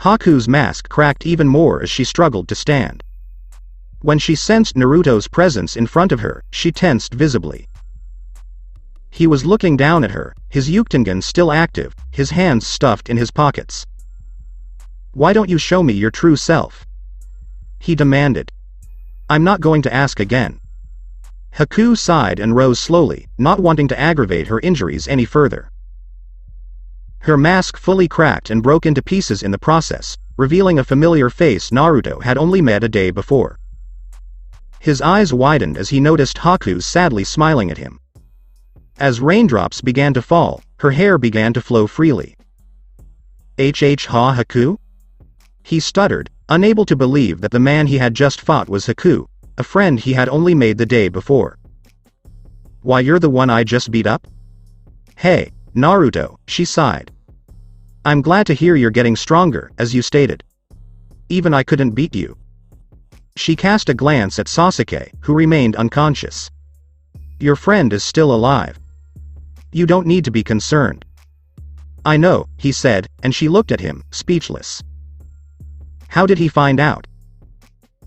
Haku's mask cracked even more as she struggled to stand. When she sensed Naruto's presence in front of her, she tensed visibly. He was looking down at her, his Uchtengan still active, his hands stuffed in his pockets. "Why don't you show me your true self?" he demanded. "I'm not going to ask again." Haku sighed and rose slowly, not wanting to aggravate her injuries any further. Her mask fully cracked and broke into pieces in the process, revealing a familiar face Naruto had only met a day before. His eyes widened as he noticed Haku sadly smiling at him. As raindrops began to fall, her hair began to flow freely. Haku? He stuttered, unable to believe that the man he had just fought was Haku, a friend he had only made the day before. "Why, you're the one I just beat up?" "Hey, Naruto," she sighed. "I'm glad to hear you're getting stronger, as you stated. Even I couldn't beat you." She cast a glance at Sasuke, who remained unconscious. "Your friend is still alive. You don't need to be concerned." "I know," he said, and she looked at him, speechless. "How did he find out?"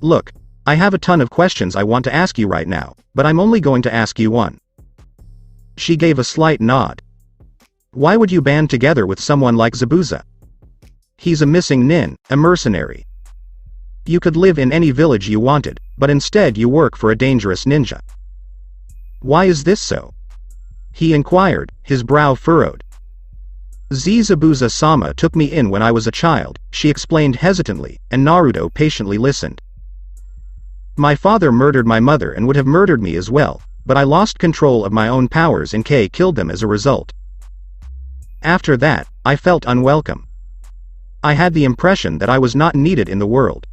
"Look, I have a ton of questions I want to ask you right now, but I'm only going to ask you one." She gave a slight nod. "Why would you band together with someone like Zabuza? He's a missing nin, a mercenary. You could live in any village you wanted, but instead you work for a dangerous ninja. Why is this so?" he inquired, his brow furrowed. "Zabuza-sama took me in when I was a child," she explained hesitantly, and Naruto patiently listened. "My father murdered my mother and would have murdered me as well, but I lost control of my own powers and killed them as a result. After that, I felt unwelcome. I had the impression that I was not needed in the world.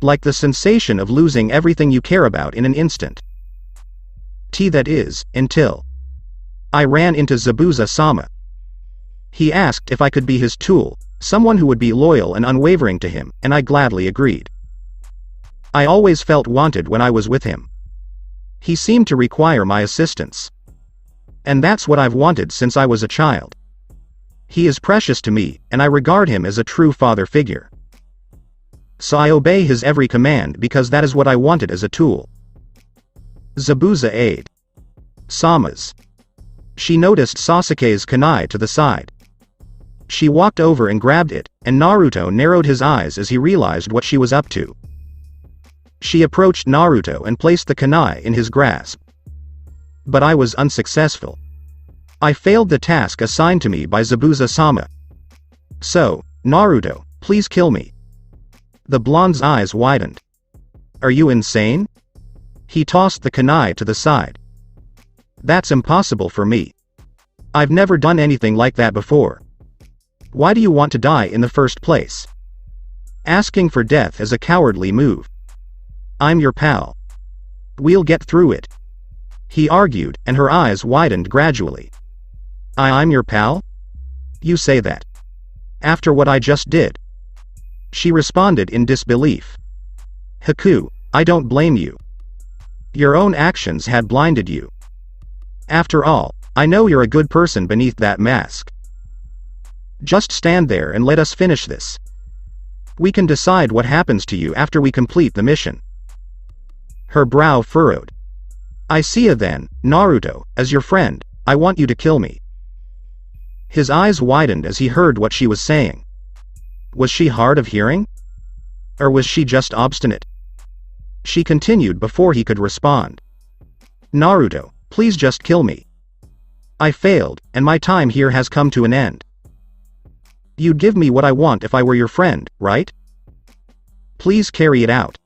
Like the sensation of losing everything you care about in an instant. That is, until I ran into Zabuza-sama. He asked if I could be his tool, someone who would be loyal and unwavering to him, and I gladly agreed. I always felt wanted when I was with him. He seemed to require my assistance. And that's what I've wanted since I was a child. He is precious to me, and I regard him as a true father figure. So I obey his every command because that is what I wanted as a tool." Zabuza aid. Sama's. She noticed Sasuke's kunai to the side. She walked over and grabbed it, and Naruto narrowed his eyes as he realized what she was up to. She approached Naruto and placed the kunai in his grasp. "But I was unsuccessful. I failed the task assigned to me by Zabuza-sama. So, Naruto, please kill me." The blonde's eyes widened. "Are you insane?" He tossed the kunai to the side. "That's impossible for me. I've never done anything like that before. Why do you want to die in the first place? Asking for death is a cowardly move. I'm your pal. We'll get through it," he argued, and her eyes widened gradually. I'm your pal? You say that after what I just did?" She responded in disbelief. "Haku, I don't blame you. Your own actions had blinded you. After all, I know you're a good person beneath that mask. Just stand there and let us finish this. We can decide what happens to you after we complete the mission." Her brow furrowed. "I see ya then, Naruto, as your friend, I want you to kill me." His eyes widened as he heard what she was saying. Was she hard of hearing? Or was she just obstinate? She continued before he could respond. "Naruto, please just kill me. I failed, and my time here has come to an end. You'd give me what I want if I were your friend, right? Please carry it out."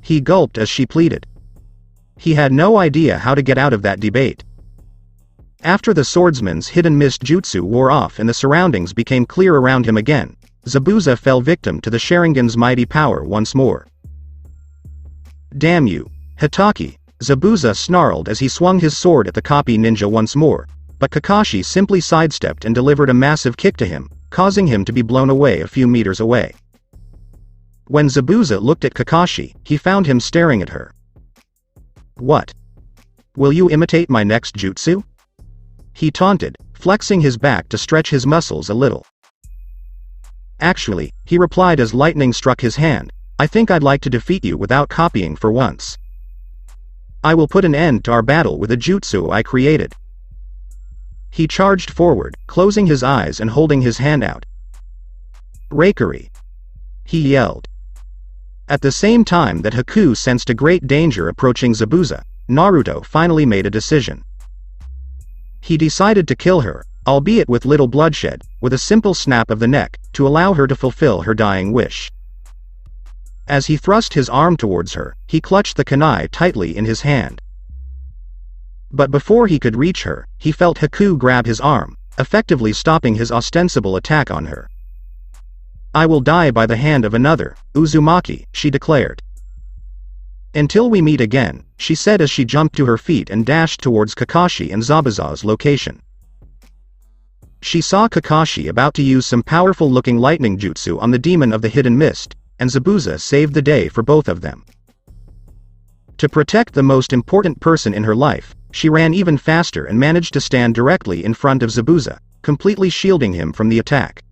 He gulped as she pleaded. He had no idea how to get out of that debate. After the swordsman's hidden mist jutsu wore off and the surroundings became clear around him again, Zabuza fell victim to the Sharingan's mighty power once more. "Damn you, Hitaki," Zabuza snarled as he swung his sword at the copy ninja once more, but Kakashi simply sidestepped and delivered a massive kick to him, causing him to be blown away a few meters away. When Zabuza looked at Kakashi, he found him staring at her. "What? Will you imitate my next jutsu?" he taunted, flexing his back to stretch his muscles a little. "Actually," he replied as lightning struck his hand, "I think I'd like to defeat you without copying for once. I will put an end to our battle with a jutsu I created." He charged forward, closing his eyes and holding his hand out. "Raikiri!" he yelled. At the same time that Haku sensed a great danger approaching Zabuza, Naruto finally made a decision. He decided to kill her, albeit with little bloodshed, with a simple snap of the neck, to allow her to fulfill her dying wish. As he thrust his arm towards her, he clutched the kunai tightly in his hand. But before he could reach her, he felt Haku grab his arm, effectively stopping his ostensible attack on her. "I will die by the hand of another, Uzumaki," she declared. "Until we meet again," she said as she jumped to her feet and dashed towards Kakashi and Zabuza's location. She saw Kakashi about to use some powerful-looking lightning jutsu on the demon of the hidden mist, and Zabuza saved the day for both of them. To protect the most important person in her life, she ran even faster and managed to stand directly in front of Zabuza, completely shielding him from the attack.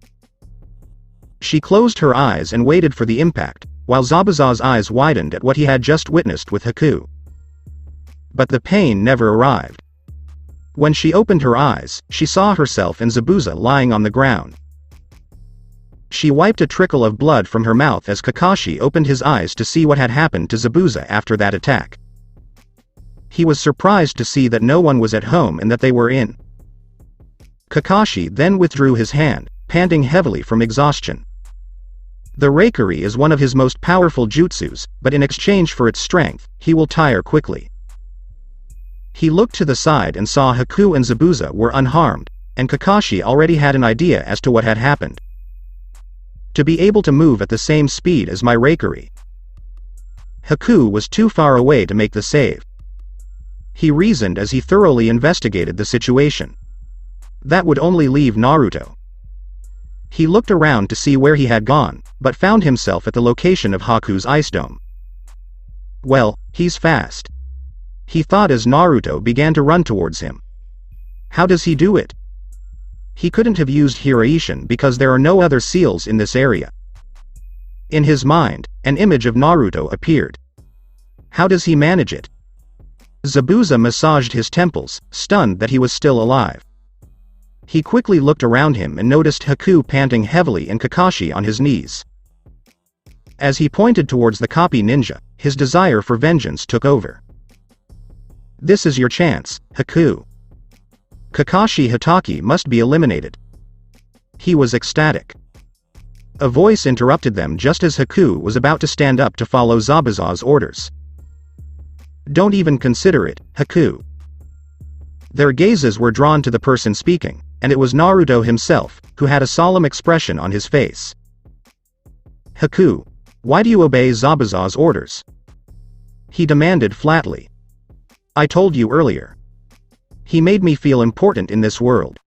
She closed her eyes and waited for the impact, while Zabuza's eyes widened at what he had just witnessed with Haku. But the pain never arrived. When she opened her eyes, she saw herself and Zabuza lying on the ground. She wiped a trickle of blood from her mouth as Kakashi opened his eyes to see what had happened to Zabuza after that attack. He was surprised to see that no one was at home and that they were in. Kakashi then withdrew his hand, panting heavily from exhaustion. The Raikiri is one of his most powerful jutsus, but in exchange for its strength, he will tire quickly. He looked to the side and saw Haku and Zabuza were unharmed, and Kakashi already had an idea as to what had happened. To be able to move at the same speed as my Raikiri. Haku was too far away to make the save. He reasoned as he thoroughly investigated the situation. That would only leave Naruto. He looked around to see where he had gone, but found himself at the location of Haku's ice dome. Well, he's fast, he thought as Naruto began to run towards him. How does he do it? He couldn't have used Hiraishin because there are no other seals in this area. In his mind, an image of Naruto appeared. How does he manage it? Zabuza massaged his temples, stunned that he was still alive. He quickly looked around him and noticed Haku panting heavily and Kakashi on his knees. As he pointed towards the copy ninja, his desire for vengeance took over. "This is your chance, Haku. Kakashi Hatake must be eliminated." He was ecstatic. A voice interrupted them just as Haku was about to stand up to follow Zabuza's orders. "Don't even consider it, Haku." Their gazes were drawn to the person speaking, and it was Naruto himself, who had a solemn expression on his face. "Haku, why do you obey Zabuza's orders?" he demanded flatly. "I told you earlier. He made me feel important in this world.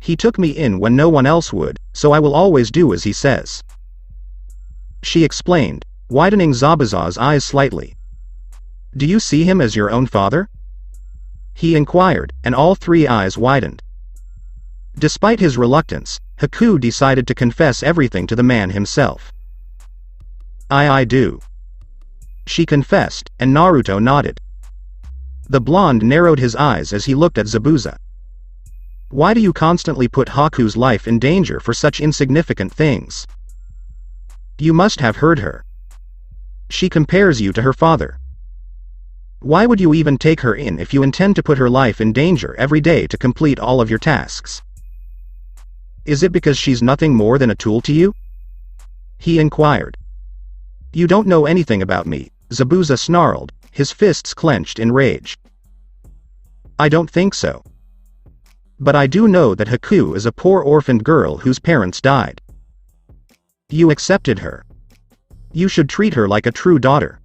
He took me in when no one else would, so I will always do as he says," she explained, widening Zabuza's eyes slightly. "Do you see him as your own father?" he inquired, and all three eyes widened. Despite his reluctance, Haku decided to confess everything to the man himself. I do," she confessed, and Naruto nodded. The blonde narrowed his eyes as he looked at Zabuza. "Why do you constantly put Haku's life in danger for such insignificant things? You must have heard her. She compares you to her father. Why would you even take her in if you intend to put her life in danger every day to complete all of your tasks? Is it because she's nothing more than a tool to you?" he inquired. "You don't know anything about me," Zabuza snarled, his fists clenched in rage. "I don't think so. But I do know that Haku is a poor orphaned girl whose parents died. You accepted her. You should treat her like a true daughter."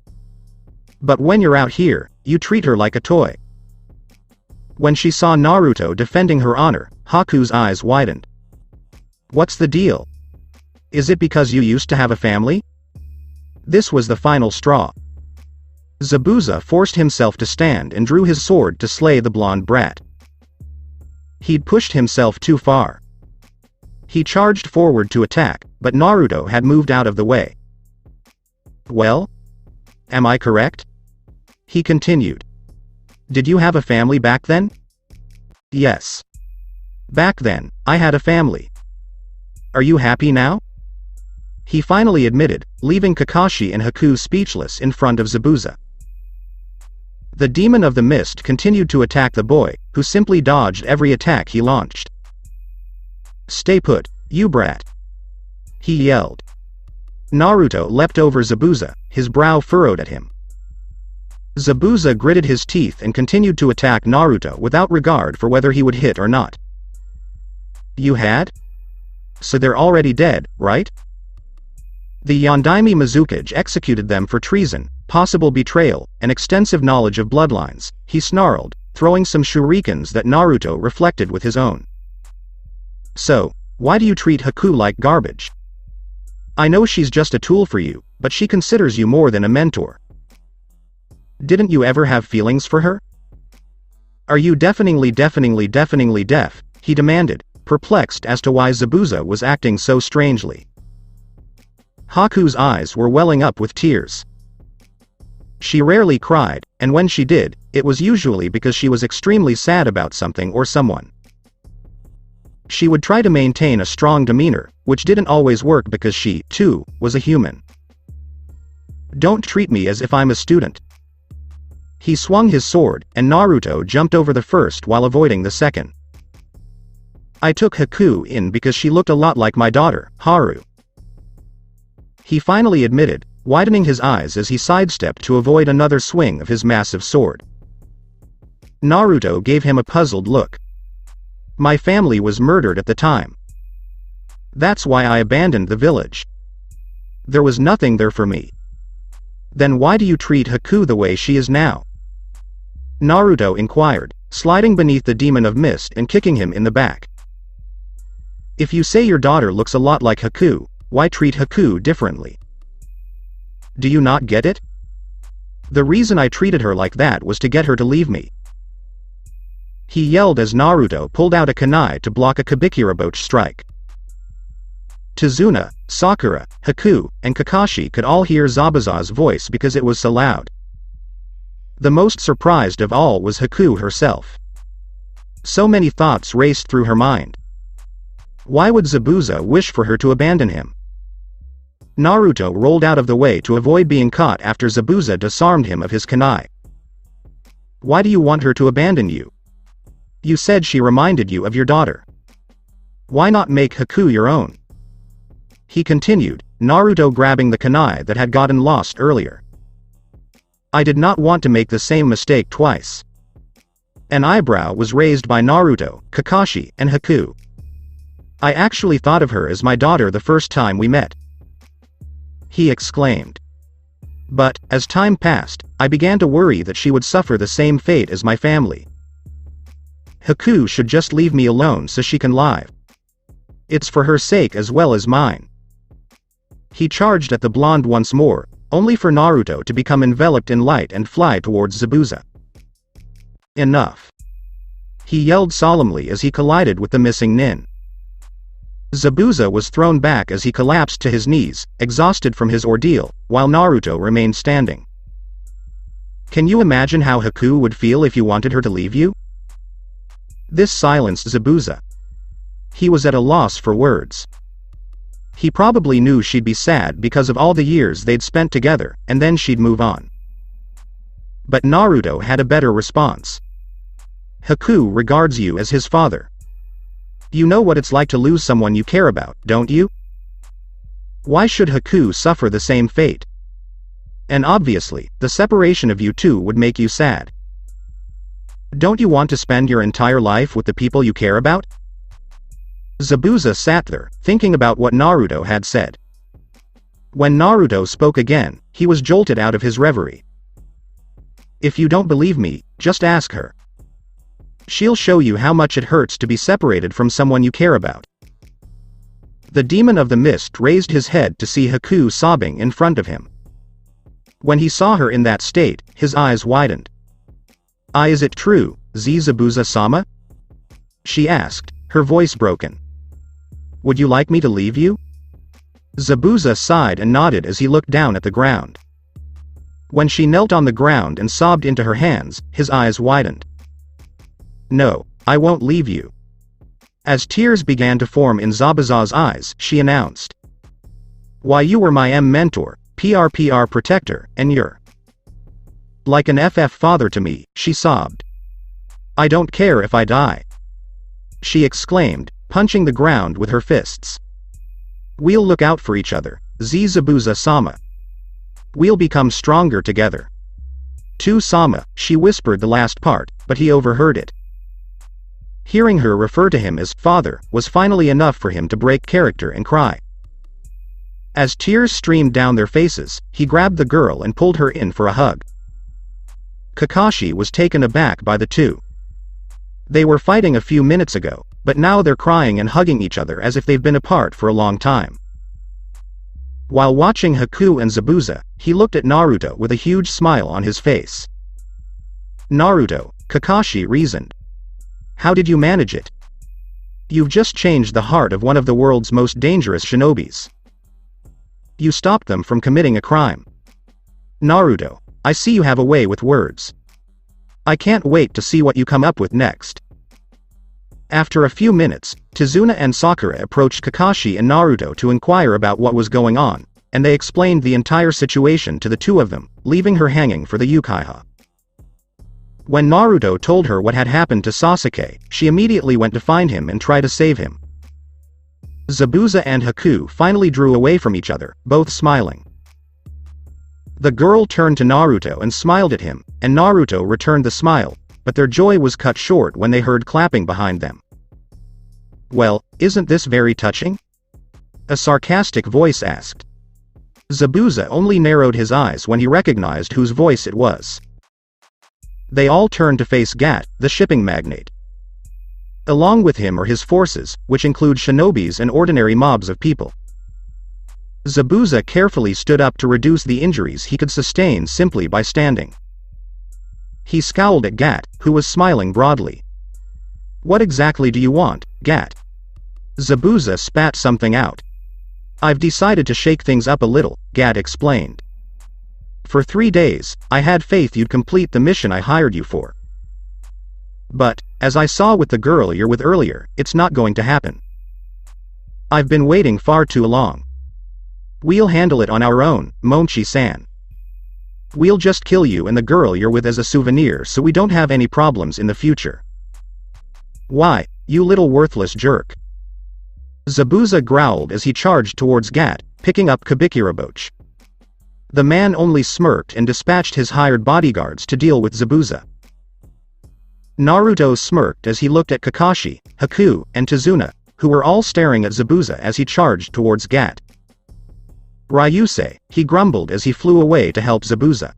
But when you're out here, you treat her like a toy. When she saw Naruto defending her honor, Haku's eyes widened. What's the deal? Is it because you used to have a family? This was the final straw. Zabuza forced himself to stand and drew his sword to slay the blonde brat. He'd pushed himself too far. He charged forward to attack, but Naruto had moved out of the way. Well? Am I correct? He continued. Did you have a family back then? Yes. Back then, I had a family. Are you happy now? He finally admitted, leaving Kakashi and Haku speechless in front of Zabuza. The demon of the mist continued to attack the boy, who simply dodged every attack he launched. Stay put, you brat! He yelled. Naruto leapt over Zabuza, his brow furrowed at him. Zabuza gritted his teeth and continued to attack Naruto without regard for whether he would hit or not. You had? So they're already dead, right? The Yondaime Mizukage executed them for treason, possible betrayal, and extensive knowledge of bloodlines, he snarled, throwing some shurikens that Naruto reflected with his own. So, why do you treat Haku like garbage? I know she's just a tool for you, but she considers you more than a mentor. Didn't you ever have feelings for her? Are you deafeningly deaf? He demanded, perplexed as to why Zabuza was acting so strangely. Haku's eyes were welling up with tears. She rarely cried, and when she did, it was usually because she was extremely sad about something or someone. She would try to maintain a strong demeanor, which didn't always work because she, too, was a human. Don't treat me as if I'm a student. He swung his sword, and Naruto jumped over the first while avoiding the second. I took Haku in because she looked a lot like my daughter, Haru. He finally admitted, widening his eyes as he sidestepped to avoid another swing of his massive sword. Naruto gave him a puzzled look. My family was murdered at the time. That's why I abandoned the village. There was nothing there for me. Then why do you treat Haku the way she is now? Naruto inquired, sliding beneath the demon of mist and kicking him in the back. If you say your daughter looks a lot like Haku, why treat Haku differently? Do you not get it? The reason I treated her like that was to get her to leave me. He yelled as Naruto pulled out a kunai to block a Kabikiraboch strike. Tazuna, Sakura, Haku, and Kakashi could all hear Zabuza's voice because it was so loud. The most surprised of all was Haku herself. So many thoughts raced through her mind. Why would Zabuza wish for her to abandon him? Naruto rolled out of the way to avoid being caught after Zabuza disarmed him of his kunai. Why do you want her to abandon you? You said she reminded you of your daughter. Why not make Haku your own? He continued, Naruto grabbing the kunai that had gotten lost earlier. I did not want to make the same mistake twice. An eyebrow was raised by Naruto, Kakashi, and Haku. I actually thought of her as my daughter the first time we met. He exclaimed. But, as time passed, I began to worry that she would suffer the same fate as my family. Haku should just leave me alone so she can live. It's for her sake as well as mine. He charged at the blonde once more, only for Naruto to become enveloped in light and fly towards Zabuza. Enough. He yelled solemnly as he collided with the missing nin. Zabuza was thrown back as he collapsed to his knees, exhausted from his ordeal, while Naruto remained standing. Can you imagine how Haku would feel if you wanted her to leave you? This silenced Zabuza. He was at a loss for words. He probably knew she'd be sad because of all the years they'd spent together, and then she'd move on. But Naruto had a better response. Haku regards you as his father. You know what it's like to lose someone you care about, don't you? Why should Haku suffer the same fate? And obviously, the separation of you two would make you sad. Don't you want to spend your entire life with the people you care about? Zabuza sat there, thinking about what Naruto had said. When Naruto spoke again, he was jolted out of his reverie. If you don't believe me, just ask her. She'll show you how much it hurts to be separated from someone you care about. The demon of the mist raised his head to see Haku sobbing in front of him. When he saw her in that state, his eyes widened. Is it true, Zabuza-sama? She asked, her voice broken. Would you like me to leave you? Zabuza sighed and nodded as he looked down at the ground. When she knelt on the ground and sobbed into her hands, his eyes widened. No, I won't leave you. As tears began to form in Zabuza's eyes, she announced. Why, you were my mentor, PRPR protector, and you're like an FF father to me, she sobbed. I don't care if I die, she exclaimed, punching the ground with her fists. We'll look out for each other, Zabuza-sama. We'll become stronger together. To Sama, she whispered the last part, but he overheard it. Hearing her refer to him as father was finally enough for him to break character and cry. As tears streamed down their faces, he grabbed the girl and pulled her in for a hug. Kakashi was taken aback by the two. They were fighting a few minutes ago, but now they're crying and hugging each other as if they've been apart for a long time. While watching Haku and Zabuza, he looked at Naruto with a huge smile on his face. Naruto, Kakashi reasoned. How did you manage it? You've just changed the heart of one of the world's most dangerous shinobis. You stopped them from committing a crime. Naruto, I see you have a way with words. I can't wait to see what you come up with next. After a few minutes, Tizuna and Sakura approached Kakashi and Naruto to inquire about what was going on, and they explained the entire situation to the two of them, leaving her hanging for the Uchiha. When Naruto told her what had happened to Sasuke, she immediately went to find him and try to save him. Zabuza and Haku finally drew away from each other, both smiling. The girl turned to Naruto and smiled at him, and Naruto returned the smile, but their joy was cut short when they heard clapping behind them. Well, isn't this very touching? A sarcastic voice asked. Zabuza only narrowed his eyes when he recognized whose voice it was. They all turned to face Gat, the shipping magnate. Along with him are his forces, which include shinobis and ordinary mobs of people. Zabuza carefully stood up to reduce the injuries he could sustain simply by standing. He scowled at Gat, who was smiling broadly. What exactly do you want, Gat? Zabuza spat something out. I've decided to shake things up a little, Gat explained. For 3 days, I had faith you'd complete the mission I hired you for. But, as I saw with the girl you're with earlier, it's not going to happen. I've been waiting far too long. We'll handle it on our own, Monchi-san. We'll just kill you and the girl you're with as a souvenir so we don't have any problems in the future. Why, you little worthless jerk. Zabuza growled as he charged towards Gat, picking up Kabikiraboch. The man only smirked and dispatched his hired bodyguards to deal with Zabuza. Naruto smirked as he looked at Kakashi, Haku, and Tizuna, who were all staring at Zabuza as he charged towards Gat. Ryusei, he grumbled as he flew away to help Zabuza.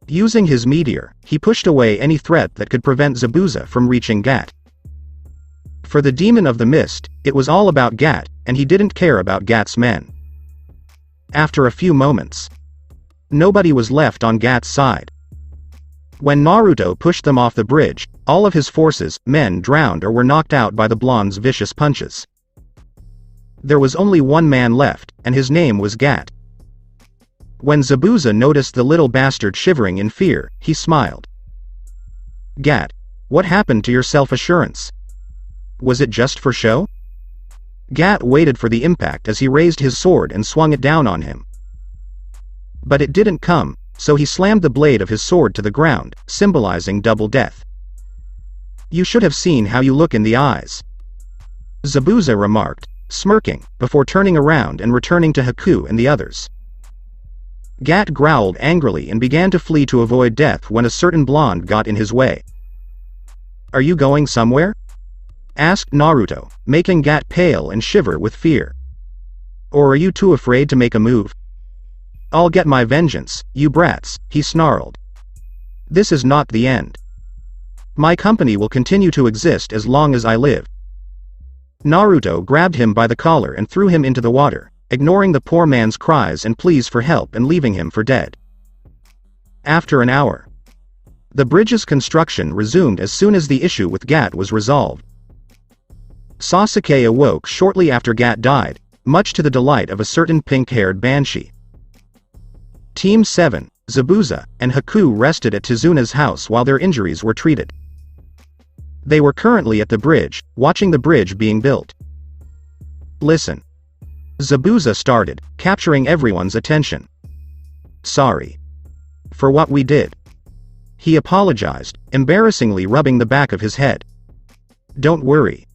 Using his meteor, he pushed away any threat that could prevent Zabuza from reaching Gat. For the demon of the mist, it was all about Gat, and he didn't care about Gat's men. After a few moments, nobody was left on Gat's side. When Naruto pushed them off the bridge, all of his forces, men drowned or were knocked out by the blonde's vicious punches. There was only one man left, and his name was Gat. When Zabuza noticed the little bastard shivering in fear, he smiled. Gat, what happened to your self-assurance? Was it just for show? Gat waited for the impact as he raised his sword and swung it down on him. But it didn't come, so he slammed the blade of his sword to the ground, symbolizing double death. You should have seen how you look in the eyes, Zabuza remarked, smirking, before turning around and returning to Haku and the others. Gat growled angrily and began to flee to avoid death when a certain blonde got in his way. Are you going somewhere? Asked Naruto, making Gat pale and shiver with fear. Or are you too afraid to make a move? I'll get my vengeance, you brats, he snarled. This is not the end. My company will continue to exist as long as I live. Naruto grabbed him by the collar and threw him into the water, ignoring the poor man's cries and pleas for help and leaving him for dead. After an hour, the bridge's construction resumed as soon as the issue with Gat was resolved. Sasuke awoke shortly after Gat died, much to the delight of a certain pink-haired banshee. Team 7, Zabuza, and Haku rested at Tizuna's house while their injuries were treated. They were currently at the bridge, watching the bridge being built. Listen. Zabuza started, capturing everyone's attention. Sorry. For what we did. He apologized, embarrassingly rubbing the back of his head. Don't worry.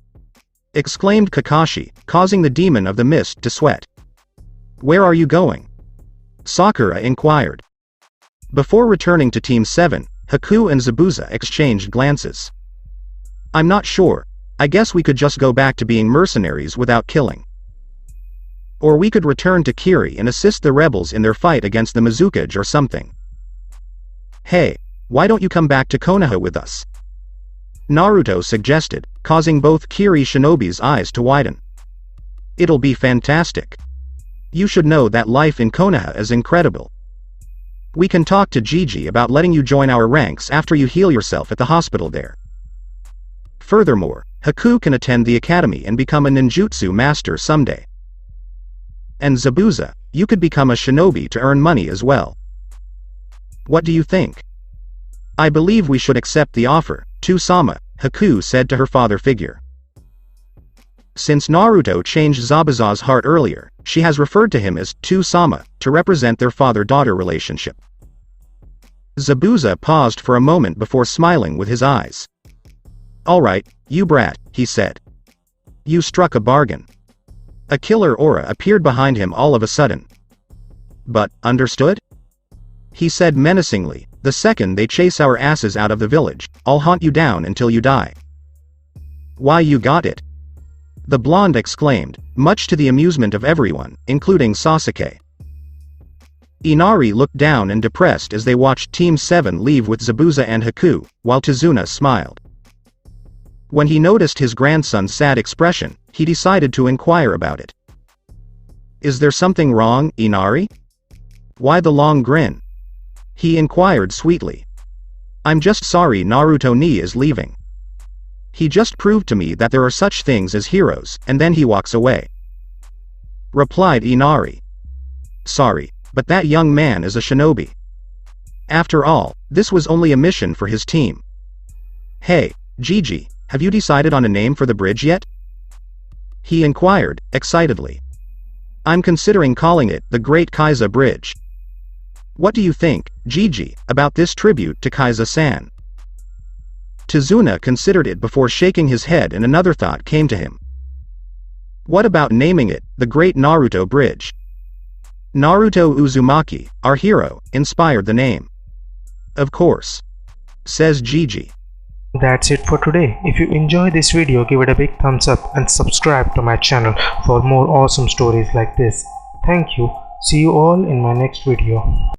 Exclaimed Kakashi, causing the demon of the mist to sweat. Where are you going? Sakura inquired. Before returning to Team 7, Haku and Zabuza exchanged glances. I'm not sure. I guess we could just go back to being mercenaries without killing. Or we could return to Kiri and assist the rebels in their fight against the Mizukage or something. Hey, why don't you come back to Konoha with us? Naruto suggested, causing both Kiri Shinobi's eyes to widen. It'll be fantastic. You should know that life in Konoha is incredible. We can talk to Gigi about letting you join our ranks after you heal yourself at the hospital there. Furthermore, Haku can attend the academy and become a ninjutsu master someday. And Zabuza, you could become a shinobi to earn money as well. What do you think? I believe we should accept the offer, To-sama, Haku said to her father figure. Since Naruto changed Zabuza's heart earlier, she has referred to him as To-sama, to represent their father-daughter relationship. Zabuza paused for a moment before smiling with his eyes. Alright, you brat, he said. You struck a bargain. A killer aura appeared behind him all of a sudden. But, understood? He said menacingly, the second they chase our asses out of the village, I'll hunt you down until you die. Why you got it? The blonde exclaimed, much to the amusement of everyone, including Sasuke. Inari looked down and depressed as they watched Team 7 leave with Zabuza and Haku, while Tizuna smiled. When he noticed his grandson's sad expression, he decided to inquire about it. Is there something wrong, Inari? Why the long grin? He inquired sweetly. I'm just sorry Naruto-ni is leaving. He just proved to me that there are such things as heroes, and then he walks away. Replied Inari. Sorry, but that young man is a shinobi. After all, this was only a mission for his team. Hey, Gigi, have you decided on a name for the bridge yet? He inquired, excitedly. I'm considering calling it the Great Kaiza Bridge. What do you think, Gigi, about this tribute to Kaiza-san? Tizuna considered it before shaking his head, and another thought came to him. What about naming it the Great Naruto Bridge? Naruto Uzumaki, our hero, inspired the name. Of course. Says Gigi. That's it for today. If you enjoy this video, give it a big thumbs up and subscribe to my channel for more awesome stories like this. Thank you. See you all in my next video.